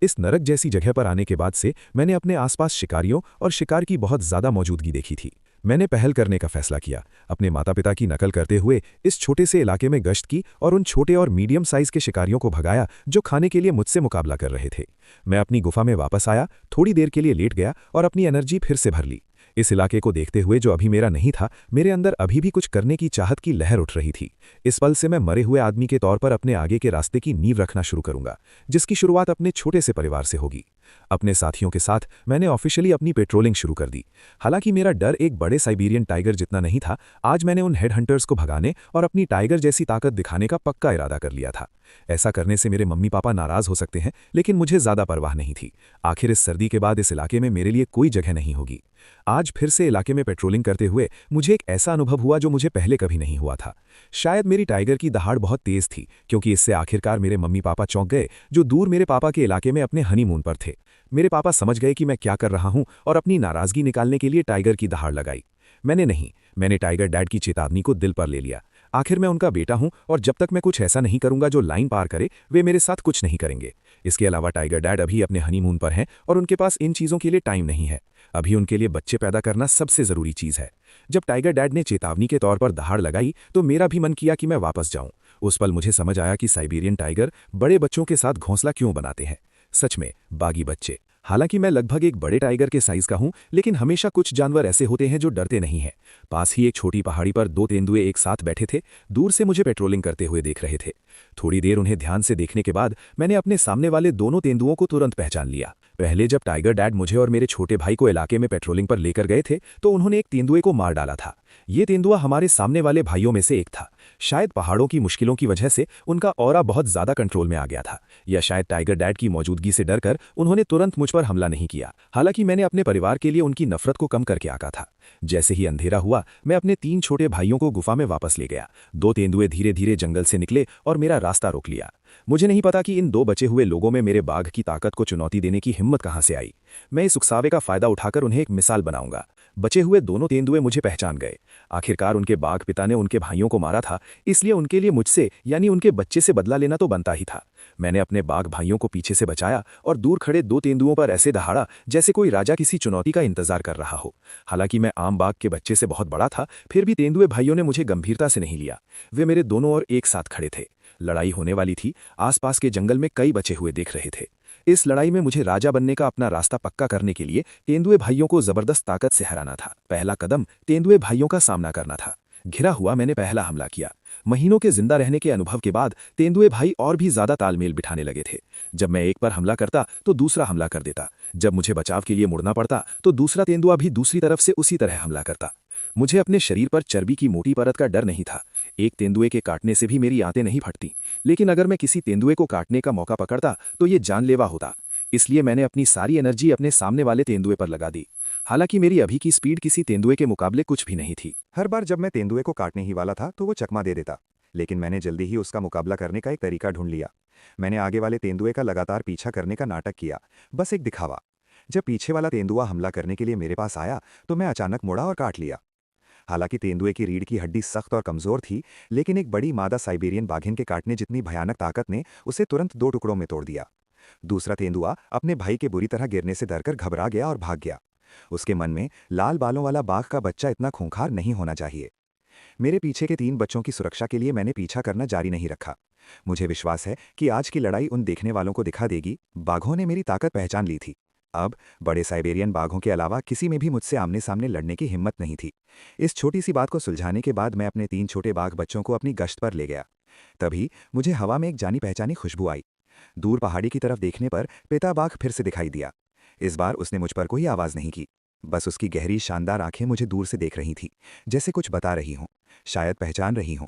[SPEAKER 4] इस नरक जैसी जगह पर आने के बाद से मैंने अपने आसपास शिकारियों और शिकार की बहुत ज्यादा मौजूदगी देखी थी। मैंने पहल करने का फैसला किया। अपने माता पिता की नकल करते हुए इस छोटे से इलाके में गश्त की और उन छोटे और मीडियम साइज के शिकारियों को भगाया जो खाने के लिए मुझसे मुकाबला कर रहे थे। मैं अपनी गुफा में वापस आया, थोड़ी देर के लिए लेट गया और अपनी एनर्जी फिर से भर ली। इस इलाके को देखते हुए जो अभी मेरा नहीं था, मेरे अंदर अभी भी कुछ करने की चाहत की लहर उठ रही थी। इस पल से मैं मरे हुए आदमी के तौर पर अपने आगे के रास्ते की नींव रखना शुरू करूंगा, जिसकी शुरुआत अपने छोटे से परिवार से होगी। अपने साथियों के साथ मैंने ऑफिशियली अपनी पेट्रोलिंग शुरू कर दी। हालांकि मेरा डर एक बड़े साइबेरियन टाइगर जितना नहीं था, आज मैंने उन हेड हंटर्स को भगाने और अपनी टाइगर जैसी ताकत दिखाने का पक्का इरादा कर लिया था। ऐसा करने से मेरे मम्मी पापा नाराज हो सकते हैं, लेकिन मुझे ज्यादा परवाह नहीं थी। आखिर इस सर्दी के बाद इस इलाके में मेरे लिए कोई जगह नहीं होगी। आज फिर से इलाके में पेट्रोलिंग करते हुए मुझे एक ऐसा अनुभव हुआ जो मुझे पहले कभी नहीं हुआ था। शायद मेरी टाइगर की दहाड़ बहुत तेज थी, क्योंकि इससे आखिरकार मेरे मम्मी पापा चौंक गए, जो दूर मेरे पापा के इलाके में अपने हनीमून पर थे। मेरे पापा समझ गए कि मैं क्या कर रहा हूं और अपनी नाराजगी निकालने के लिए टाइगर की दहाड़ लगाई। मैंने टाइगर डैड की चेतावनी को दिल पर ले लिया। आखिर मैं उनका बेटा हूं और जब तक मैं कुछ ऐसा नहीं करूंगा जो लाइन पार करे, वे मेरे साथ कुछ नहीं करेंगे। इसके अलावा टाइगर डैड अभी अपने हनीमून पर हैं और उनके पास इन चीजों के लिए टाइम नहीं है। अभी उनके लिए बच्चे पैदा करना सबसे जरूरी चीज है। जब टाइगर डैड ने चेतावनी के तौर पर दहाड़ लगाई तो मेरा भी मन किया कि मैं वापस जाऊं। उस पल मुझे समझ आया कि साइबेरियन टाइगर बड़े बच्चों के साथ घोंसला क्यों बनाते हैं। सच में बागी बच्चे। हालांकि मैं लगभग एक बड़े टाइगर के साइज का हूं, लेकिन हमेशा कुछ जानवर ऐसे होते हैं जो डरते नहीं हैं। पास ही एक छोटी पहाड़ी पर 2 तेंदुए एक साथ बैठे थे, दूर से मुझे पेट्रोलिंग करते हुए देख रहे थे। थोड़ी देर उन्हें ध्यान से देखने के बाद मैंने अपने सामने वाले दोनों तेंदुओं को तुरंत पहचान लिया। पहले जब टाइगर डैड मुझे और मेरे छोटे भाई को इलाके में पेट्रोलिंग पर लेकर गए थे तो उन्होंने एक तेंदुए को मार डाला था। ये तेंदुआ हमारे सामने वाले भाइयों में से एक था। शायद पहाड़ों की मुश्किलों की वजह से उनका ऑरा बहुत ज्यादा कंट्रोल में आ गया था, या शायद टाइगर डैड की मौजूदगी से डरकर उन्होंने तुरंत मुझ पर हमला नहीं किया। हालांकि मैंने अपने परिवार के लिए उनकी नफरत को कम करके आका था। जैसे ही अंधेरा हुआ, मैं अपने 3 छोटे भाइयों को गुफा में वापस ले गया। 2 तेंदुए धीरे धीरे जंगल से निकले और मेरा रास्ता रोक लिया। मुझे नहीं पता कि इन 2 बचे हुए लोगों में मेरे बाघ की ताकत को चुनौती देने की हिम्मत कहां से आई। मैं इस उकसावे का फायदा उठाकर उन्हें एक मिसाल बनाऊंगा। बचे हुए दोनों तेंदुए मुझे पहचान गए। आखिरकार उनके बाघ पिता ने उनके भाइयों को मारा था, इसलिए उनके लिए मुझसे यानी उनके बच्चे से बदला लेना तो बनता ही था। मैंने अपने बाघ भाइयों को पीछे से बचाया और दूर खड़े 2 तेंदुओं पर ऐसे दहाड़ा जैसे कोई राजा किसी चुनौती का इंतजार कर रहा हो। हालांकि मैं आम बाघ के बच्चे से बहुत बड़ा था, फिर भी तेंदुए भाइयों ने मुझे गंभीरता से नहीं लिया। वे मेरे दोनों ओर एक साथ खड़े थे। लड़ाई होने वाली थी। आसपास के जंगल में कई बचे हुए देख रहे थे। इस लड़ाई में मुझे राजा बनने का अपना रास्ता पक्का करने के लिए तेंदुए भाइयों को जबरदस्त ताकत से हराना था। पहला कदम तेंदुए भाइयों का सामना करना था। घिरा हुआ मैंने पहला हमला किया। महीनों के जिंदा रहने के अनुभव के बाद तेंदुए भाई और भी ज्यादा तालमेल बिठाने लगे थे। जब मैं एक पर हमला करता तो दूसरा हमला कर देता। जब मुझे बचाव के लिए मुड़ना पड़ता तो दूसरा तेंदुआ भी दूसरी तरफ से उसी तरह हमला करता। मुझे अपने शरीर पर चर्बी की मोटी परत का डर नहीं था। एक तेंदुए के काटने से भी मेरी आंतें नहीं फटती, लेकिन अगर मैं किसी तेंदुए को काटने का मौका पकड़ता तो ये जानलेवा होता। इसलिए मैंने अपनी सारी एनर्जी अपने सामने वाले तेंदुए पर लगा दी। हालांकि मेरी अभी की स्पीड किसी तेंदुए के मुकाबले कुछ भी नहीं थी।
[SPEAKER 3] हर बार जब मैं तेंदुए को काटने ही वाला था तो वो चकमा दे देता, लेकिन मैंने जल्दी ही उसका मुकाबला करने का एक तरीका ढूंढ लिया। मैंने आगे वाले तेंदुए का लगातार पीछा करने का नाटक किया, बस एक दिखावा। जब पीछे वाला तेंदुआ हमला करने के लिए मेरे पास आया तो मैं अचानक मुड़ा और काट लिया। हालांकि तेंदुए की रीढ़ की हड्डी सख्त और कमजोर थी, लेकिन एक बड़ी मादा साइबेरियन बाघिन के काटने जितनी भयानक ताकत ने उसे तुरंत 2 टुकड़ों में तोड़ दिया। दूसरा तेंदुआ अपने भाई के बुरी तरह गिरने से डरकर घबरा गया और भाग गया। उसके मन में लाल बालों वाला बाघ का बच्चा इतना खूंखार नहीं होना चाहिए। मेरे पीछे के 3 बच्चों की सुरक्षा के लिए मैंने पीछा करना जारी नहीं रखा। मुझे विश्वास है कि आज की लड़ाई उन देखने वालों को दिखा देगी, बाघों ने मेरी ताकत पहचान ली थी। अब बड़े साइबेरियन बाघों के अलावा किसी में भी मुझसे आमने सामने लड़ने की हिम्मत नहीं थी। इस छोटी सी बात को सुलझाने के बाद मैं अपने 3 छोटे बाघ बच्चों को अपनी गश्त पर ले गया। तभी मुझे हवा में एक जानी पहचानी खुशबू आई। दूर पहाड़ी की तरफ देखने पर पिता बाघ फिर से दिखाई दिया। इस बार उसने मुझ पर कोई आवाज नहीं की, बस उसकी गहरी शानदार आंखें मुझे दूर से देख रही थीं, जैसे कुछ बता रही हों, शायद पहचान रही हों।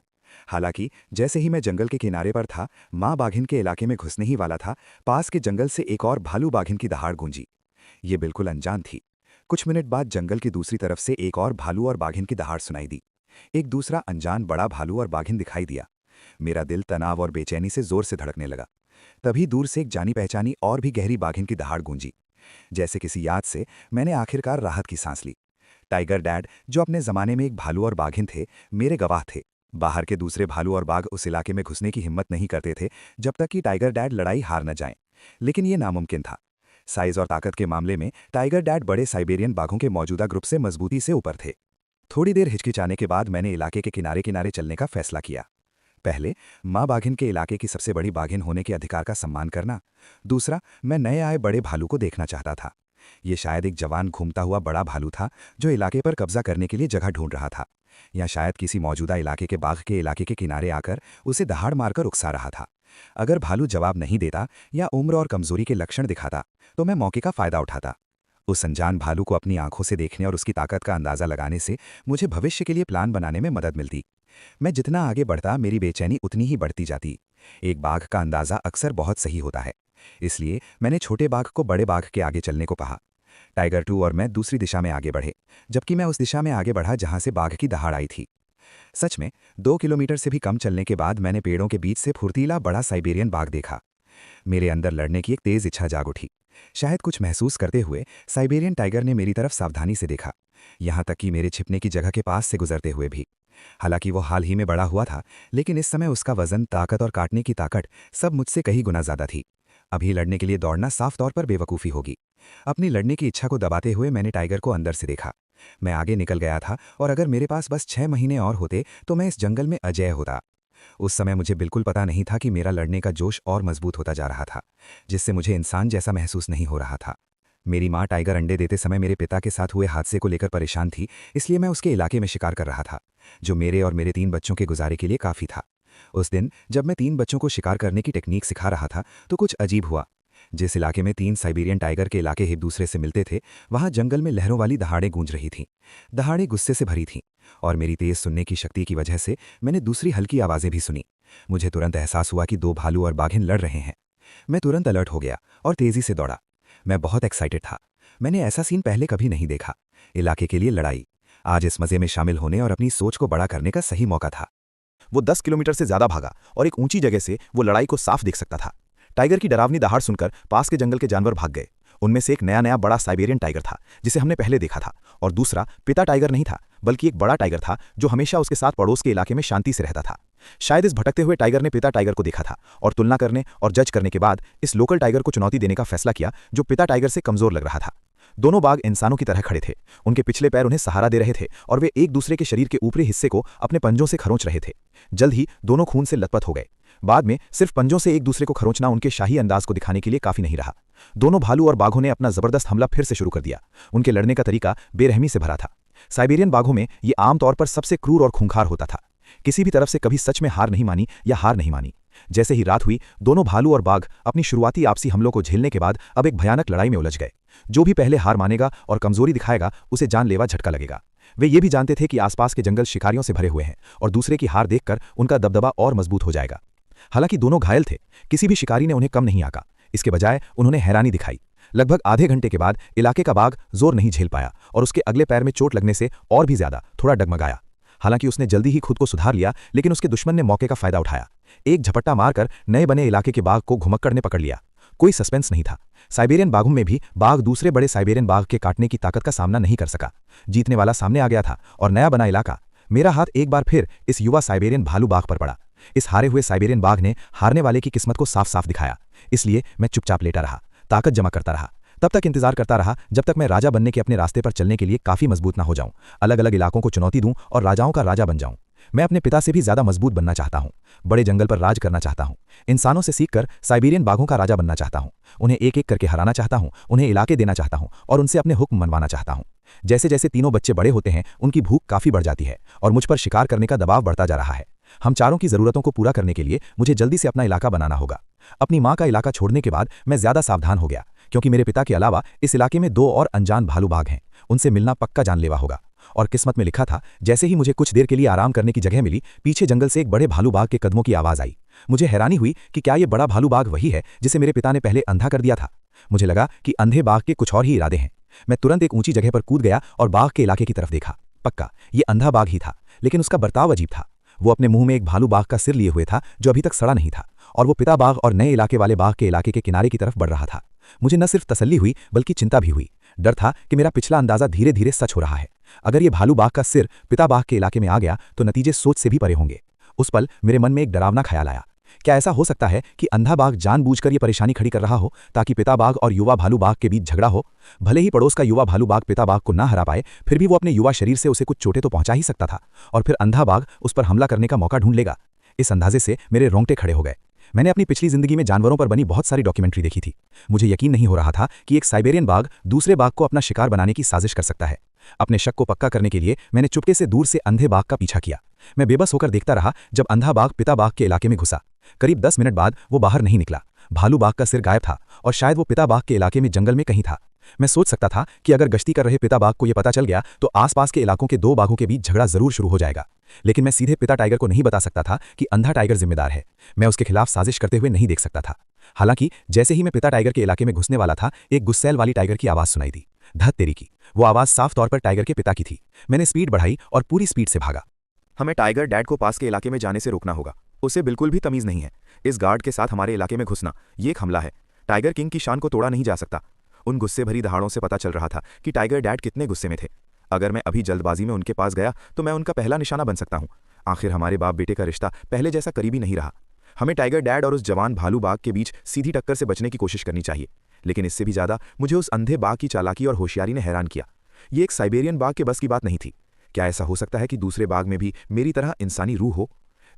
[SPEAKER 3] हालांकि जैसे ही मैं जंगल के किनारे पर था, माँ बाघिन के इलाके में घुसने ही वाला था, पास के जंगल से एक और भालू बाघिन की दहाड़ गूंजी। ये बिल्कुल अनजान थी। कुछ मिनट बाद जंगल की दूसरी तरफ से एक और भालू और बाघिन की दहाड़ सुनाई दी। एक दूसरा अनजान बड़ा भालू और बाघिन दिखाई दिया। मेरा दिल तनाव और बेचैनी से जोर से धड़कने लगा। तभी दूर से एक जानी पहचानी और भी गहरी बाघिन की दहाड़ गूंजी। जैसे किसी याद से मैंने आखिरकार राहत की सांस ली। टाइगर डैड, जो अपने जमाने में एक भालू और बाघिन थे, मेरे गवाह थे। बाहर के दूसरे भालू और बाघ उस इलाके में घुसने की हिम्मत नहीं करते थे जब तक कि टाइगर डैड लड़ाई हार न जाएं। लेकिन ये नामुमकिन था। साइज और ताकत के मामले में टाइगर डैड बड़े साइबेरियन बाघों के मौजूदा ग्रुप से मजबूती से ऊपर थे। थोड़ी देर हिचकिचाने के बाद मैंने इलाके के किनारे किनारे चलने का फैसला किया। पहले, माँ बाघिन के इलाके की सबसे बड़ी बाघिन होने के अधिकार का सम्मान करना। दूसरा, मैं नए आए बड़े भालू को देखना चाहता था। ये शायद एक जवान घूमता हुआ बड़ा भालू था जो इलाके पर कब्जा करने के लिए जगह ढूंढ रहा था, या शायद किसी मौजूदा इलाके के बाघ के इलाके के किनारे आकर उसे दहाड़ मारकर उकसा रहा था। अगर भालू जवाब नहीं देता या उम्र और कमजोरी के लक्षण दिखाता तो मैं मौके का फायदा उठाता। उस अनजान भालू को अपनी आंखों से देखने और उसकी ताकत का अंदाजा लगाने से मुझे भविष्य के लिए प्लान बनाने में मदद मिलती। मैं जितना आगे बढ़ता, मेरी बेचैनी उतनी ही बढ़ती जाती। एक बाघ का अंदाजा अक्सर बहुत सही होता है, इसलिए मैंने छोटे बाघ को बड़े बाघ के आगे चलने को कहा। टाइगर 2 और मैं दूसरी दिशा में आगे बढ़े, जबकि मैं उस दिशा में आगे बढ़ा जहां से बाघ की दहाड़ आई थी। सच में 2 किलोमीटर से भी कम चलने के बाद मैंने पेड़ों के बीच से फुर्तीला बड़ा साइबेरियन बाघ देखा। मेरे अंदर लड़ने की एक तेज इच्छा जाग उठी। शायद कुछ महसूस करते हुए साइबेरियन टाइगर ने मेरी तरफ सावधानी से देखा, यहां तक कि मेरे छिपने की जगह के पास से गुजरते हुए भी। हालांकि वो हाल ही में बड़ा हुआ था, लेकिन इस समय उसका वजन, ताकत और काटने की ताकत सब मुझसे कहीं गुना ज्यादा थी। अभी लड़ने के लिए दौड़ना साफ तौर पर बेवकूफ़ी होगी। अपनी लड़ने की इच्छा को दबाते हुए मैंने टाइगर को अंदर से देखा। मैं आगे निकल गया था और अगर मेरे पास बस 6 महीने और होते तो मैं इस जंगल में अजेय होता। उस समय मुझे बिल्कुल पता नहीं था कि मेरा लड़ने का जोश और मजबूत होता जा रहा था, जिससे मुझे इंसान जैसा महसूस नहीं हो रहा था। मेरी माँ टाइगर अंडे देते समय मेरे पिता के साथ हुए हादसे को लेकर परेशान थी, इसलिए मैं उसके इलाके में शिकार कर रहा था, जो मेरे और मेरे 3 बच्चों के गुजारे के लिए काफ़ी था। उस दिन जब मैं 3 बच्चों को शिकार करने की टेक्निक सिखा रहा था तो कुछ अजीब हुआ। जिस इलाके में 3 साइबेरियन टाइगर के इलाके एक दूसरे से मिलते थे, वहां जंगल में लहरों वाली दहाड़ें गूंज रही थीं। दहाड़ें गुस्से से भरी थीं, और मेरी तेज सुनने की शक्ति की वजह से मैंने दूसरी हल्की आवाज़ें भी सुनी। मुझे तुरंत एहसास हुआ कि 2 भालू और बाघिन लड़ रहे हैं। मैं तुरंत अलर्ट हो गया और तेजी से दौड़ा। मैं बहुत एक्साइटेड था। मैंने ऐसा सीन पहले कभी नहीं देखा। इलाके के लिए लड़ाई। आज इस मजे में शामिल होने और अपनी सोच को बड़ा करने का सही मौका था।
[SPEAKER 4] वो 10 किलोमीटर से ज्यादा भागा और एक ऊंची जगह से वो लड़ाई को साफ देख सकता था। टाइगर की डरावनी दहाड़ सुनकर पास के जंगल के जानवर भाग गए। उनमें से एक नया बड़ा साइबेरियन टाइगर था जिसे हमने पहले देखा था, और दूसरा पिता टाइगर नहीं था बल्कि एक बड़ा टाइगर था जो हमेशा उसके साथ पड़ोस के इलाके में शांति से रहता था। शायद इस भटकते हुए टाइगर ने पिता टाइगर को देखा था और तुलना करने और जज करने के बाद इस लोकल टाइगर को चुनौती देने का फैसला किया जो पिता टाइगर से कमजोर लग रहा था। दोनों बाघ इंसानों की तरह खड़े थे। उनके पिछले पैर उन्हें सहारा दे रहे थे और वे एक दूसरे के शरीर के ऊपरी हिस्से को अपने पंजों से खरोंच रहे थे। जल्द ही दोनों खून से लथपथ हो गए। बाद में सिर्फ पंजों से एक दूसरे को खरोंचना उनके शाही अंदाज को दिखाने के लिए काफी नहीं रहा। दोनों भालू और बाघों ने अपना जबरदस्त हमला फिर से शुरू कर दिया। उनके लड़ने का तरीका बेरहमी से भरा था। साइबेरियन बाघों में ये आमतौर पर सबसे क्रूर और खूंखार होता था। किसी भी तरफ से कभी सच में हार नहीं मानी या हार नहीं मानी। जैसे ही रात हुई, दोनों भालू और बाघ अपनी शुरुआती आपसी हमलों को झेलने के बाद अब एक भयानक लड़ाई में उलझ गए। जो भी पहले हार मानेगा और कमजोरी दिखाएगा उसे जानलेवा झटका लगेगा। वे ये भी जानते थे कि आसपास के जंगल शिकारियों से भरे हुए हैं और दूसरे की हार देखकर उनका दबदबा और मजबूत हो जाएगा। हालांकि दोनों घायल थे, किसी भी शिकारी ने उन्हें कम नहीं आंका। इसके बजाय उन्होंने हैरानी दिखाई। लगभग आधे घंटे के बाद इलाके का बाघ जोर नहीं झेल पाया और उसके अगले पैर में चोट लगने से और भी ज्यादा थोड़ा डगमगाया।
[SPEAKER 3] हालांकि उसने जल्दी ही खुद को सुधार लिया, लेकिन उसके दुश्मन ने मौके का फायदा उठाया। एक झपट्टा मारकर नए बने इलाके के बाघ को घुमक्कड़ ने पकड़ लिया। कोई सस्पेंस नहीं था। साइबेरियन बाघों में भी बाघ दूसरे बड़े साइबेरियन बाघ के काटने की ताकत का सामना नहीं कर सका। जीतने वाला सामने आ गया था और नया बना इलाका। मेरा हाथ एक बार फिर इस युवा साइबेरियन भालू बाघ पर पड़ा। इस हारे हुए साइबेरियन बाघ ने हारने वाले की किस्मत को साफ साफ दिखाया। इसलिए मैं चुपचाप लेटा रहा, ताकत जमा करता रहा। तब तक इंतजार करता रहा जब तक मैं राजा बनने के अपने रास्ते पर चलने के लिए काफी मजबूत ना हो जाऊं, अलग अलग इलाकों को चुनौती दूं और राजाओं का राजा बन जाऊं। मैं अपने पिता से भी ज्यादा मजबूत बनना चाहता हूं, बड़े जंगल पर राज करना चाहता हूं, इंसानों से सीखकर साइबेरियन बाघों का राजा बनना चाहता हूं, उन्हें एक एक करके हराना चाहता हूं, उन्हें इलाके देना चाहता हूं और उनसे अपने हुक्म मनवाना चाहता हूं। जैसे जैसे तीनों बच्चे बड़े होते हैं, उनकी भूख काफी बढ़ जाती है और मुझ पर शिकार करने का दबाव बढ़ता जा रहा है। हम चारों की जरूरतों को पूरा करने के लिए मुझे जल्दी से अपना इलाका बनाना होगा। अपनी मां का इलाका छोड़ने के बाद मैं ज्यादा सावधान हो गया, क्योंकि मेरे पिता के अलावा इस इलाके में 2 और अनजान भालू बाघ हैं। उनसे मिलना पक्का जानलेवा होगा। और किस्मत में लिखा था, जैसे ही मुझे कुछ देर के लिए आराम करने की जगह मिली, पीछे जंगल से एक बड़े भालू बाघ के कदमों की आवाज आई। मुझे हैरानी हुई कि क्या ये बड़ा भालू बाघ वही है जिसे मेरे पिता ने पहले अंधा कर दिया था। मुझे लगा कि अंधे बाघ के कुछ और ही इरादे हैं। मैं तुरंत एक ऊंची जगह पर कूद गया और बाघ के इलाके की तरफ देखा। पक्का ये अंधा बाघ ही था, लेकिन उसका बर्ताव अजीब था। वो अपने मुंह में एक भालू बाघ का सिर लिए हुए था जो अभी तक सड़ा नहीं था, और वो पिता बाघ और नए इलाके वाले बाघ के इलाके के किनारे की तरफ बढ़ रहा था। मुझे न सिर्फ तसल्ली हुई बल्कि चिंता भी हुई। डर था कि मेरा पिछला अंदाजा धीरे धीरे सच हो रहा है। अगर ये भालू बाघ का सिर पिता बाघ के इलाके में आ गया तो नतीजे सोच से भी परे होंगे। उस पल मेरे मन में एक डरावना ख्याल आया। क्या ऐसा हो सकता है कि अंधा बाघ जानबूझकर ये परेशानी खड़ी कर रहा हो ताकि पिता बाघ और युवा भालू बाघ के बीच झगड़ा हो? भले ही पड़ोस का युवा भालू बाघ पिता बाघ को ना हरा पाए, फिर भी वो अपने युवा शरीर से उसे कुछ चोटें तो पहुंचा ही सकता था, और फिर अंधा बाघ उस पर हमला करने का मौका ढूंढ लेगा। इस अंदाजे से मेरे रोंगटे खड़े हो गए। मैंने अपनी पिछली जिंदगी में जानवरों पर बनी बहुत सारी डॉक्यूमेंट्री देखी थी। मुझे यकीन नहीं हो रहा था कि एक साइबेरियन बाघ दूसरे बाघ को अपना शिकार बनाने की साजिश कर सकता है। अपने शक को पक्का करने के लिए मैंने चुपके से दूर से अंधे बाघ का पीछा किया। मैं बेबस होकर देखता रहा जब अंधा बाघ पिता बाघ के इलाके में घुसा। करीब 10 मिनट बाद वो बाहर नहीं निकला। भालू बाघ का सिर गायब था और शायद वो पिता बाघ के इलाके में जंगल में कहीं था। मैं सोच सकता था कि अगर गश्ती कर रहे पिता बाघ को यह पता चल गया तो आसपास के इलाकों के 2 बाघों के बीच झगड़ा जरूर शुरू हो जाएगा। लेकिन मैं सीधे पिता टाइगर को नहीं बता सकता था कि अंधा टाइगर जिम्मेदार है। मैं उसके खिलाफ साजिश करते हुए नहीं देख सकता था। हालांकि जैसे ही मैं पिता टाइगर के इलाके में घुसने वाला था, एक गुस्सैल वाली टाइगर की आवाज सुनाई दी। धत तेरी की! वो आवाज साफ तौर पर टाइगर के पिता की थी। मैंने स्पीड बढ़ाई और पूरी स्पीड से भागा।
[SPEAKER 1] हमें टाइगर डैड को पास के इलाके में जाने से रोकना होगा। उसे बिल्कुल भी तमीज नहीं है। इस गार्ड के साथ हमारे इलाके में घुसना ये एक हमला है। टाइगर किंग की शान को तोड़ा नहीं जा सकता। उन गुस्से भरी दहाड़ों से पता चल रहा था कि टाइगर डैड कितने गुस्से में थे। अगर मैं अभी जल्दबाजी में उनके पास गया तो मैं उनका पहला निशाना बन सकता हूं। आखिर हमारे बाप बेटे का रिश्ता पहले जैसा करीबी नहीं रहा। हमें टाइगर डैड और उस जवान भालू बाघ के बीच सीधी टक्कर से बचने की कोशिश करनी चाहिए। लेकिन इससे भी ज्यादा मुझे उस अंधे बाघ की चालाकी और होशियारी ने हैरान किया। ये एक साइबेरियन बाघ के बस की बात नहीं थी। क्या ऐसा हो सकता है कि दूसरे बाघ में भी मेरी तरह इंसानी रूह हो?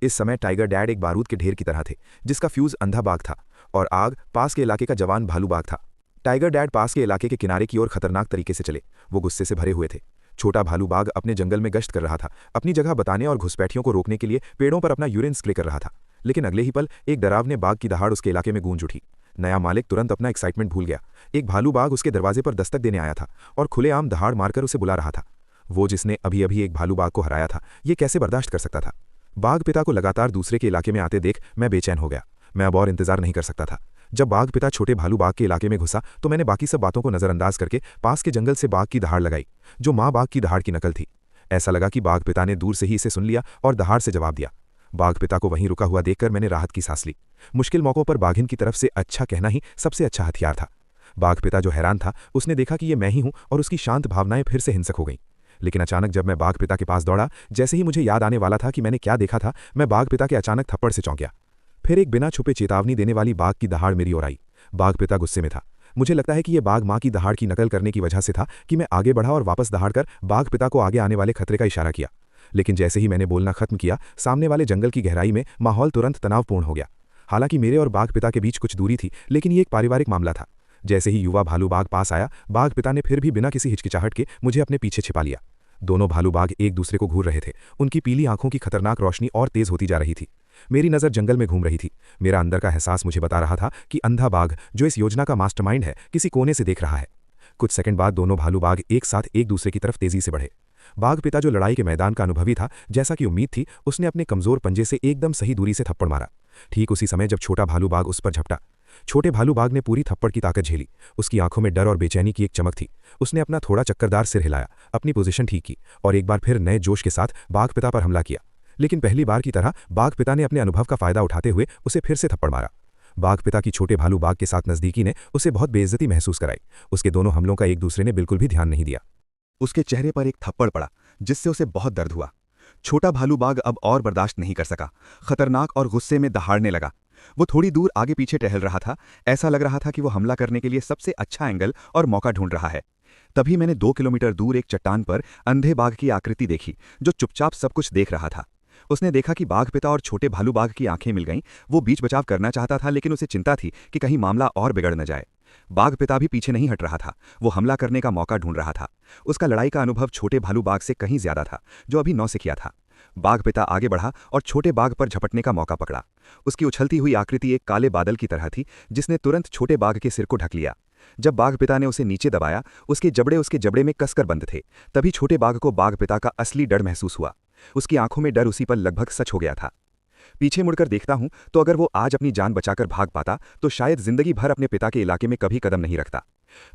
[SPEAKER 1] इस समय टाइगर डैड एक बारूद के ढेर की तरह थे, जिसका फ्यूज अंधा बाघ था और आग पास के इलाके का जवान भालू बाघ था। टाइगर डैड पास के इलाके के किनारे की ओर खतरनाक तरीके से चले। वो गुस्से से भरे हुए थे। छोटा भालू बाघ अपने जंगल में गश्त कर रहा था, अपनी जगह बताने और घुसपैठियों को रोकने के लिए पेड़ों पर अपना यूरिन स्प्रे कर रहा था। लेकिन अगले ही पल एक डरावने बाघ की दहाड़ उसके इलाके में गूंज उठी। नया मालिक तुरंत अपना एक्साइटमेंट भूल गया। एक भालू बाघ उसके दरवाजे पर दस्तक देने आया था और खुलेआम दहाड़ मारकर उसे बुला रहा था। वो जिसने अभी अभी एक भालू बाघ को हराया था, ये कैसे बर्दाश्त कर सकता था? बाघ पिता को लगातार दूसरे के इलाके में आते देख मैं बेचैन हो गया। मैं अब और इंतजार नहीं कर सकता था। जब बाघ पिता छोटे भालू बाघ के इलाके में घुसा तो मैंने बाकी सब बातों को नजरअंदाज करके पास के जंगल से बाघ की दहाड़ लगाई, जो माँ बाघ की दहाड़ की नकल थी। ऐसा लगा कि बाघ पिता ने दूर से ही इसे सुन लिया और दहाड़ से जवाब दिया। बाघ पिता को वहीं रुका हुआ देखकर मैंने राहत की सांस ली। मुश्किल मौकों पर बाघिन की तरफ से अच्छा कहना ही सबसे अच्छा हथियार था। बाघ पिता जो हैरान था, उसने देखा कि ये मैं ही हूं और उसकी शांत भावनाएं फिर से हिंसक हो गईं। लेकिन अचानक जब मैं बाघ पिता के पास दौड़ा, जैसे ही मुझे याद आने वाला था कि मैंने क्या देखा था, मैं बाघ पिता के अचानक थप्पड़ से चौंक गया। फिर एक बिना छुपे चेतावनी देने वाली बाघ की दहाड़ मेरी ओर आई। बाघ पिता गुस्से में था। मुझे लगता है कि यह बाघ माँ की दहाड़ की नकल करने की वजह से था कि मैं आगे बढ़ा और वापस दहाड़ कर बाघ पिता को आगे आने वाले खतरे का इशारा किया। लेकिन जैसे ही मैंने बोलना खत्म किया, सामने वाले जंगल की गहराई में माहौल तुरंत तनावपूर्ण हो गया। हालांकि मेरे और बाघ पिता के बीच कुछ दूरी थी, लेकिन ये एक पारिवारिक मामला था। जैसे ही युवा भालू बाघ पास आया, बाघ पिता ने फिर भी बिना किसी हिचकिचाहट के मुझे अपने पीछे छिपा लिया। दोनों भालू बाघ एक दूसरे को घूर रहे थे। उनकी पीली आंखों की खतरनाक रोशनी और तेज होती जा रही थी। मेरी नज़र जंगल में घूम रही थी। मेरा अंदर का एहसास मुझे बता रहा था कि अंधा बाघ, जो इस योजना का मास्टरमाइंड है, किसी कोने से देख रहा है। कुछ सेकंड बाद दोनों भालू बाघ एक साथ एक दूसरे की तरफ तेजी से बढ़े। बाघ पिता, जो लड़ाई के मैदान का अनुभवी था, जैसा कि उम्मीद थी, उसने अपने कमजोर पंजे से एकदम सही दूरी से थप्पड़ मारा। ठीक उसी समय जब छोटा भालू बाघ उस पर झपटा,
[SPEAKER 4] छोटे भालू बाघ ने पूरी थप्पड़ की ताकत झेली। उसकी आंखों में डर और बेचैनी की एक चमक थी। उसने अपना थोड़ा चक्करदार सिर हिलाया, अपनी पोजीशन ठीक की और एक बार फिर नए जोश के साथ बाघ पिता पर हमला किया। लेकिन पहली बार की तरह बाघ पिता ने अपने अनुभव का फायदा उठाते हुए उसे फिर से थप्पड़ मारा। बाघ पिता की छोटे भालू बाघ के साथ नजदीकी ने उसे बहुत बेइज्जती महसूस कराई। उसके दोनों हमलों का एक दूसरे ने बिल्कुल भी ध्यान नहीं दिया।
[SPEAKER 3] उसके चेहरे पर एक थप्पड़ पड़ा जिससे उसे बहुत दर्द हुआ। छोटा भालू बाघ अब और बर्दाश्त नहीं कर सका, खतरनाक और गुस्से में दहाड़ने लगा। वो थोड़ी दूर आगे पीछे टहल रहा था। ऐसा लग रहा था कि वो हमला करने के लिए सबसे अच्छा एंगल और मौका ढूंढ रहा है। तभी मैंने 2 किलोमीटर दूर एक चट्टान पर अंधे बाघ की आकृति देखी जो चुपचाप सब कुछ देख रहा था। उसने देखा कि बाघ पिता और छोटे भालू बाघ की आंखें मिल गईं। वो बीच बचाव करना चाहता था, लेकिन उसे चिंता थी कि कहीं मामला और बिगड़ न जाए। बाघ पिता भी पीछे नहीं हट रहा था। वो हमला करने का मौका ढूंढ रहा था। उसका लड़ाई का अनुभव छोटे भालू बाघ से कहीं ज्यादा था, जो अभी नौसिखिया था। बाघ पिता आगे बढ़ा और छोटे बाघ पर झपटने का मौका पकड़ा। उसकी उछलती हुई आकृति एक काले बादल की तरह थी, जिसने तुरंत छोटे बाघ के सिर को ढक लिया। जब बाघ पिता ने उसे नीचे दबाया, उसके जबड़े में कसकर बंद थे। तभी छोटे बाघ को बाघ पिता का असली डर महसूस हुआ। उसकी आंखों में डर उसी पर लगभग सच हो गया था। पीछे मुड़कर देखता हूं तो अगर वो आज अपनी जान बचाकर भाग पाता तो शायद जिंदगी भर अपने पिता के इलाके में कभी कदम नहीं रखता।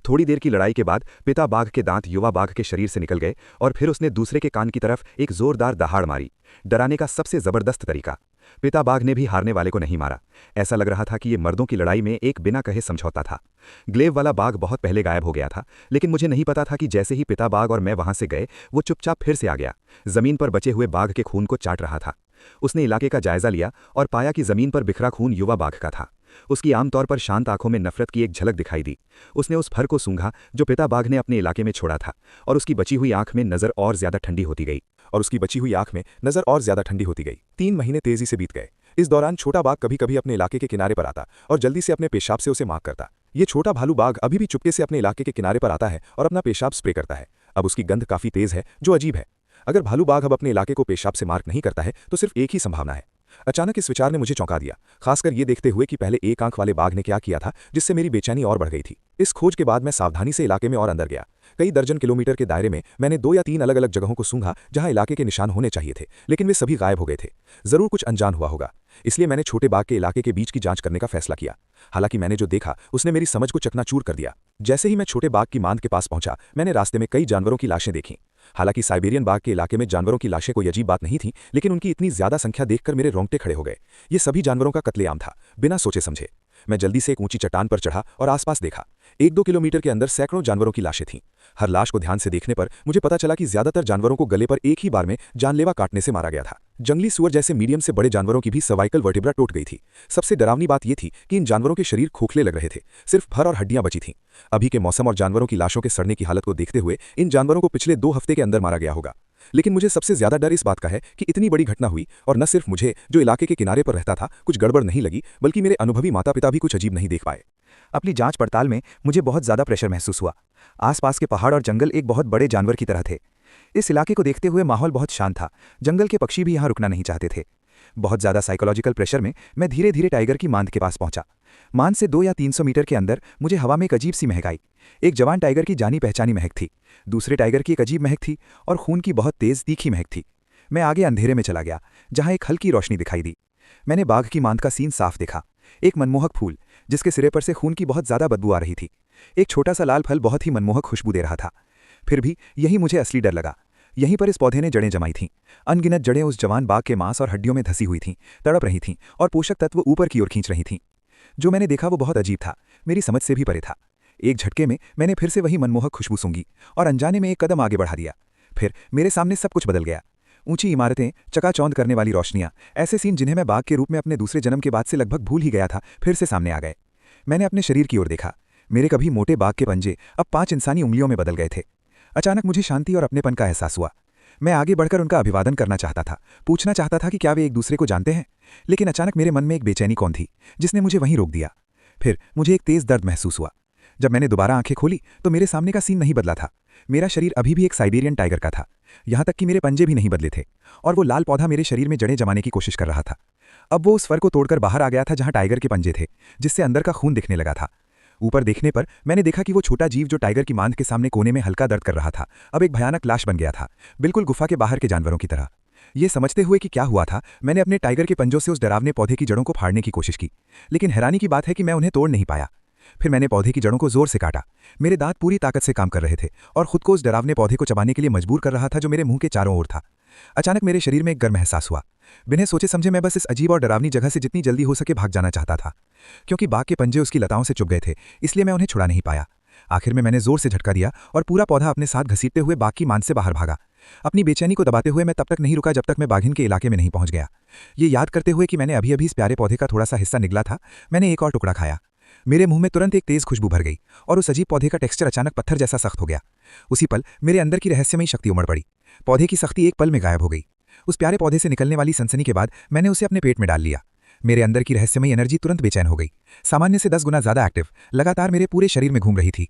[SPEAKER 3] थोड़ी देर की लड़ाई के बाद पिता बाघ के दांत युवा बाघ के शरीर से निकल गए और फिर उसने दूसरे के कान की तरफ एक जोरदार दहाड़ मारी। डराने का सबसे जबरदस्त तरीका। पिता बाघ ने भी हारने वाले को नहीं मारा। ऐसा लग रहा था कि ये मर्दों की लड़ाई में एक बिना कहे समझौता था। ग्लेव वाला बाघ बहुत पहले गायब हो गया था, लेकिन मुझे नहीं पता था कि जैसे ही पिता बाघ और मैं वहां से गए, वो चुपचाप फिर से आ गया। जमीन पर बचे हुए बाघ के खून को चाट रहा था। उसने इलाके का जायजा लिया और पाया कि जमीन पर बिखरा खून युवा बाघ का था। उसकी आमतौर पर शांत आंखों में नफरत की एक झलक दिखाई दी। उसने उस फर को सूंघा जो पिता बाघ ने अपने इलाके में छोड़ा था, और उसकी बची हुई आंख में नजर और ज्यादा ठंडी होती गई। 3 महीने तेजी से बीत गए। इस दौरान छोटा बाघ कभी कभी अपने इलाके के किनारे पर आता और जल्दी से अपने पेशाब से उसे मार्क करता। ये छोटा भालू बाघ अभी भी चुपके से अपने इलाके के किनारे पर आता है और अपना पेशाब स्प्रे करता है। अब उसकी गंध काफी तेज है, जो अजीब है। अगर भालू बाघ अब अपने इलाके को पेशाब से मार्क नहीं करता है तो सिर्फ एक ही संभावना है। अचानक इस विचार ने मुझे चौंका दिया, खासकर ये देखते हुए कि पहले एक आंख वाले बाघ ने क्या किया था, जिससे मेरी बेचैनी और बढ़ गई थी। इस खोज के बाद मैं सावधानी से इलाके में और अंदर गया। कई दर्जन किलोमीटर के दायरे में मैंने 2 या 3 अलग अलग जगहों को सूंघा जहां इलाके के निशान होने चाहिए थे, लेकिन वे सभी गायब हो गए थे। जरूर कुछ अनजान हुआ होगा, इसलिए मैंने छोटे बाघ के इलाके के बीच की जांच करने का फैसला किया। हालांकि मैंने जो देखा उसने मेरी समझ को चकनाचूर कर दिया। जैसे ही मैं छोटे बाघ की मांद के पास पहुंचा, मैंने रास्ते में कई जानवरों की लाशें देखीं। हालांकि साइबेरियन बाघ के इलाके में जानवरों की लाशें कोई अजीब बात नहीं थी, लेकिन उनकी इतनी ज्यादा संख्या देखकर मेरे रोंगटे खड़े हो गए। ये सभी जानवरों का कत्लेआम था, बिना सोचे समझे। मैं जल्दी से एक ऊंची चट्टान पर चढ़ा और आसपास देखा। 1-2 किलोमीटर के अंदर सैकड़ों जानवरों की लाशें थीं। हर लाश को ध्यान से देखने पर मुझे पता चला कि ज्यादातर जानवरों को गले पर एक ही बार में जानलेवा काटने से मारा गया था। जंगली सुअर जैसे मीडियम से बड़े जानवरों की भी सर्वाइकल वर्टिब्रा टूट गई थी। सबसे डरावनी बात यह थी कि इन जानवरों के शरीर खोखले लग रहे थे, सिर्फ फर और हड्डियां बची थीं। अभी के मौसम और जानवरों की लाशों के सड़ने की हालत को देखते हुए इन जानवरों को पिछले 2 हफ्ते के अंदर मारा गया होगा। लेकिन मुझे सबसे ज्यादा डर इस बात का है कि इतनी बड़ी घटना हुई और न सिर्फ मुझे, जो इलाके के किनारे पर रहता था, कुछ गड़बड़ नहीं लगी, बल्कि मेरे अनुभवी माता पिता भी कुछ अजीब नहीं देख पाए।
[SPEAKER 5] अपनी जांच पड़ताल में मुझे बहुत ज्यादा प्रेशर महसूस हुआ। आसपास के पहाड़ और जंगल एक बहुत बड़े जानवर की तरह थे। इस इलाके को देखते हुए माहौल बहुत शांत था। जंगल के पक्षी भी यहाँ रुकना नहीं चाहते थे। बहुत ज्यादा साइकोलॉजिकल प्रेशर में मैं धीरे धीरे टाइगर की मांद के पास पहुंचा। मांद से 2 या 300 मीटर के अंदर मुझे हवा में एक अजीब सी महक आई। एक जवान टाइगर की जानी पहचानी महक थी, दूसरे टाइगर की एक अजीब महक थी और खून की बहुत तेज तीखी महक थी। मैं आगे अंधेरे में चला गया, जहां एक हल्की रोशनी दिखाई दी। मैंने बाघ की मांद का सीन साफ देखा। एक मनमोहक फूल जिसके सिरे पर से खून की बहुत ज्यादा बदबू आ रही थी। एक छोटा सा लाल फल बहुत ही मनमोहक खुशबू दे रहा था। फिर भी यही मुझे असली डर लगा। यहीं पर इस पौधे ने जड़ें जमाई थीं। अनगिनत जड़ें उस जवान बाघ के मांस और हड्डियों में धसी हुई थीं, तड़प रही थीं और पोषक तत्व ऊपर की ओर खींच रही थीं। जो मैंने देखा वो बहुत अजीब था, मेरी समझ से भी परे था। एक झटके में मैंने फिर से वही मनमोहक खुशबू सूंघी और अनजाने में एक कदम आगे बढ़ा दिया। फिर मेरे सामने सब कुछ बदल गया। ऊंची इमारतें, चकाचौंध करने वाली रोशनियां, ऐसे सीन जिन्हें मैं बाघ के रूप में अपने दूसरे जन्म के बाद से लगभग भूल ही गया था, फिर से सामने आ गए। मैंने अपने शरीर की ओर देखा। मेरे कभी मोटे बाघ के पंजे अब 5 इंसानी उंगलियों में बदल गए थे। अचानक मुझे शांति और अपनेपन का एहसास हुआ। मैं आगे बढ़कर उनका अभिवादन करना चाहता था, पूछना चाहता था कि क्या वे एक दूसरे को जानते हैं। लेकिन अचानक मेरे मन में एक बेचैनी कौन थी, जिसने मुझे वहीं रोक दिया। फिर मुझे एक तेज दर्द महसूस हुआ। जब मैंने दोबारा आंखें खोली तो मेरे सामने का सीन नहीं बदला था। मेरा शरीर अभी भी एक साइबेरियन टाइगर का था, यहां तक कि मेरे पंजे भी नहीं बदले थे, और वो लाल पौधा मेरे शरीर में जड़ें जमाने की कोशिश कर रहा था। अब वो उस फर को तोड़कर बाहर आ गया था जहां टाइगर के पंजे थे, जिससे अंदर का खून दिखने लगा था। ऊपर देखने पर मैंने देखा कि वो छोटा जीव जो टाइगर की मांद के सामने कोने में हल्का दर्द कर रहा था, अब एक भयानक लाश बन गया था, बिल्कुल गुफा के बाहर के जानवरों की तरह। ये समझते हुए कि क्या हुआ था, मैंने अपने टाइगर के पंजों से उस डरावने पौधे की जड़ों को फाड़ने की कोशिश की, लेकिन हैरानी की बात है कि मैं उन्हें तोड़ नहीं पाया। फिर मैंने पौधे की जड़ों को जोर से काटा। मेरे दांत पूरी ताकत से काम कर रहे थे और खुद को उस डरावने पौधे को चबाने के लिए मजबूर कर रहा था जो मेरे मुंह के चारों ओर था। अचानक मेरे शरीर में एक गर्म एहसास हुआ। बिना सोचे समझे मैं बस इस अजीब और डरावनी जगह से जितनी जल्दी हो सके भाग जाना चाहता था। क्योंकि बाघ के पंजे उसकी लताओं से चुभ गए थे, इसलिए मैं उन्हें छुड़ा नहीं पाया। आखिर में मैंने जोर से झटका दिया और पूरा पौधा अपने साथ घसीटते हुए बाघ की मान से बाहर भागा। अपनी बेचैनी को दबाते हुए मैं तब तक नहीं रुका जब तक मैं बाघिन के इलाके में नहीं पहुंच गया। ये याद करते हुए कि मैंने अभी अभी इस प्यारे पौधे का थोड़ा सा हिस्सा निगला था, मैंने एक और टुकड़ा खाया। मेरे मुंह में तुरंत एक तेज खुशबू भर गई और उस अजीब पौधे का टेक्सचर अचानक पत्थर जैसा सख्त हो गया। उसी पल मेरे अंदर की रहस्यमयी शक्ति उमड़ पड़ी। पौधे की सख्ती एक पल में गायब हो गई। उस प्यारे पौधे से निकलने वाली सनसनी के बाद मैंने उसे अपने पेट में डाल लिया। मेरे अंदर की रहस्यमयी एनर्जी तुरंत बेचैन हो गई, सामान्य से 10 गुना ज्यादा एक्टिव, लगातार मेरे पूरे शरीर में घूम रही थी।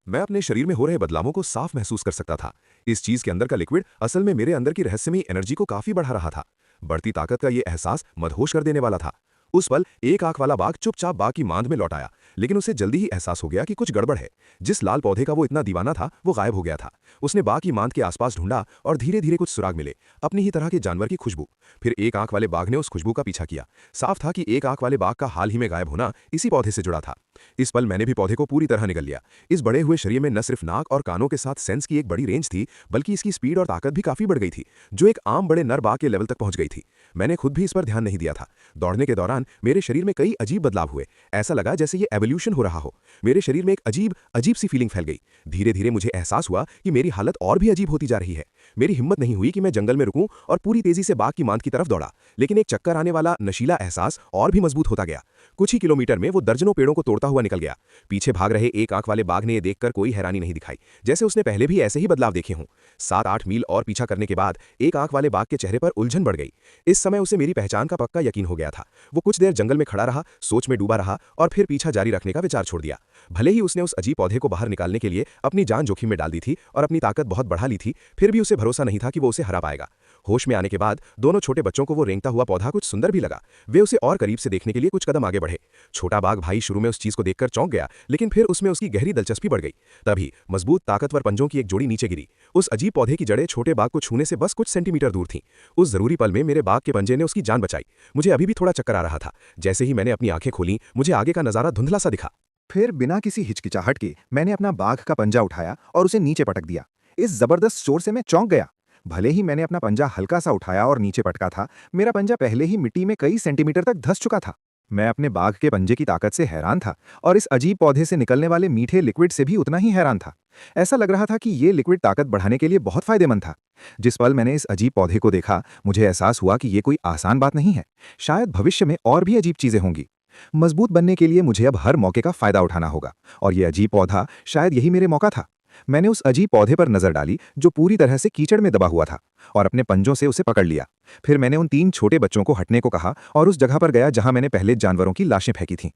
[SPEAKER 1] मैं अपने शरीर में हो रहे बदलावों को साफ महसूस कर सकता था। इस चीज के अंदर का लिक्विड असल में मेरे अंदर की रहस्यमयी एनर्जी को काफी बढ़ा रहा था। बढ़ती ताकत का ये एहसास मदहोश कर देने वाला था। उस पल एक आंख वाला बाघ चुपचाप बाघ की मांद में लौट आया, लेकिन उसे जल्दी ही एहसास हो गया कि कुछ गड़बड़ है। जिस लाल पौधे का वो इतना दीवाना था वो गायब हो गया था। उसने बाघ की मांद के आसपास ढूंढा और धीरे धीरे कुछ सुराग मिले, अपनी ही तरह के जानवर की खुशबू। फिर एक आंख वाले बाघ ने उस खुशबू का पीछा किया। साफ था कि एक आंख वाले बाघ का हाल ही में गायब होना इसी पौधे से जुड़ा था। इस पल मैंने भी पौधे को पूरी तरह निगल लिया। इस बड़े हुए शरीर में न सिर्फ नाक और कानों के साथ सेंस की एक बड़ी रेंज थी, बल्कि इसकी स्पीड और ताकत भी काफी बढ़ गई थी, जो एक आम बड़े नर बाघ के लेवल तक पहुंच गई थी। मैंने खुद भी इस पर ध्यान नहीं दिया था। दौड़ने के दौरान मेरे शरीर में कई अजीब बदलाव हुए। ऐसा लगा जैसे ये एवोल्यूशन हो रहा हो। मेरे शरीर में एक अजीब अजीब सी फीलिंग फैल गई। धीरे धीरे मुझे एहसास हुआ कि मेरी हालत और भी अजीब होती जा रही है। मेरी हिम्मत नहीं हुई कि मैं जंगल में रुकूं और पूरी तेजी से बाघ की मांद की तरफ दौड़ा, लेकिन एक चक्कर आने वाला नशीला एहसास और भी मजबूत होता गया। कुछ ही किलोमीटर में वो दर्जनों पेड़ों को तोड़ता हुआ निकल गया। पीछे भाग रहे एक आंख वाले बाघ ने यह देखकर कोई हैरानी नहीं दिखाई, जैसे उसने पहले भी ऐसे ही बदलाव देखे हों। 7-8 मील और पीछा करने के बाद एक आंख वाले बाघ के चेहरे पर उलझन बढ़ गई। इस समय उसे मेरी पहचान का पक्का यकीन हो गया था। वो कुछ देर जंगल में खड़ा रहा, सोच में डूबा रहा और फिर पीछा जारी रखने का विचार छोड़ दिया। भले ही उसने उस अजीब पौधे को बाहर निकालने के लिए अपनी जान जोखिम में डाल दी थी और अपनी ताकत बहुत बढ़ा ली थी, फिर भी उसे भरोसा नहीं था कि वो उसे हरा पाएगा। होश में आने के बाद दोनों छोटे बच्चों को वो रेंगता हुआ पौधा कुछ सुंदर भी लगा। वे उसे और करीब से देखने के लिए कुछ कदम आगे बढ़े। छोटा बाघ भाई शुरू में उस चीज को देखकर चौंक गया, लेकिन फिर उसमें उसकी गहरी दिलचस्पी बढ़ गई। तभी मजबूत ताकतवर पंजों की एक जोड़ी नीचे गिरी। उस अजीब पौधे की जड़ें छोटे बाघ को छूने से बस कुछ सेंटीमीटर दूर थीं। उस जरूरी पल में मेरे बाघ के पंजे ने उसकी जान बचाई। मुझे अभी भी थोड़ा चक्कर आ रहा था। जैसे ही मैंने अपनी आंखें खोली, मुझे आगे का नजारा धुंधला सा दिखा।
[SPEAKER 3] फिर बिना किसी हिचकिचाहट के मैंने अपना बाघ का पंजा उठाया और उसे नीचे पटक दिया। इस जबरदस्त शोर से मैं चौंक गया। भले ही मैंने अपना पंजा हल्का सा उठाया और नीचे पटका था, मेरा पंजा पहले ही मिट्टी में कई सेंटीमीटर तक धंस चुका था। मैं अपने बाघ के पंजे की ताकत से हैरान था और इस अजीब पौधे से निकलने वाले मीठे लिक्विड से भी उतना ही हैरान था। ऐसा लग रहा था कि ये लिक्विड ताकत बढ़ाने के लिए बहुत फायदेमंद था। जिस पल मैंने इस अजीब पौधे को देखा, मुझे एहसास हुआ कि ये कोई आसान बात नहीं है। शायद भविष्य में और भी अजीब चीजें होंगी। मजबूत बनने के लिए मुझे अब हर मौके का फायदा उठाना होगा, और ये अजीब पौधा शायद यही मेरे मौका था। मैंने उस अजीब पौधे पर नजर डाली जो पूरी तरह से कीचड़ में दबा हुआ था, और अपने पंजों से उसे पकड़ लिया। फिर मैंने उन 3 छोटे बच्चों को हटने को कहा और उस जगह पर गया जहां मैंने पहले जानवरों की लाशें फेंकी थीं।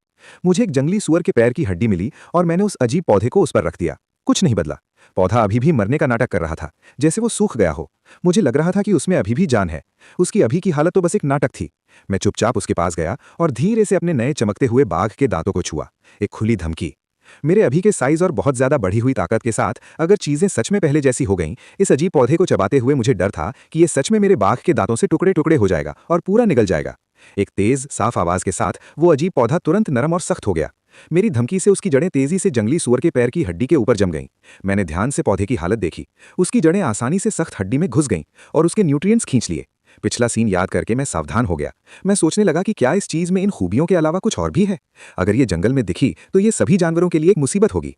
[SPEAKER 3] मुझे एक जंगली सूअर के पैर की हड्डी मिली और मैंने उस अजीब पौधे को उस पर रख दिया। कुछ नहीं बदला। पौधा अभी भी मरने का नाटक कर रहा था, जैसे वो सूख गया हो। मुझे लग रहा था कि उसमें अभी भी जान है। उसकी अभी की हालत तो बस एक नाटक थी। मैं चुपचाप उसके पास गया और धीरे से अपने नए चमकते हुए बाघ के दांतों को छुआ। एक खुली धमकी। मेरे अभी के साइज और बहुत ज्यादा बढ़ी हुई ताकत के साथ अगर चीजें सच में पहले जैसी हो गईं, इस अजीब पौधे को चबाते हुए मुझे डर था कि ये सच में मेरे बाघ के दांतों से टुकड़े टुकड़े हो जाएगा और पूरा निगल जाएगा। एक तेज साफ आवाज के साथ वो अजीब पौधा तुरंत नरम और सख्त हो गया। मेरी धमकी से उसकी जड़ें तेजी से जंगली सूअर के पैर की हड्डी के ऊपर जम गईं। मैंने ध्यान से पौधे की हालत देखी। उसकी जड़ें आसानी से सख्त हड्डी में घुस गईं और उसके न्यूट्रिएंट्स खींच लिए। पिछला सीन याद करके मैं सावधान हो गया। मैं सोचने लगा कि क्या इस चीज में इन खूबियों के अलावा कुछ और भी है। अगर ये जंगल में दिखी तो ये सभी जानवरों के लिए एक मुसीबत होगी।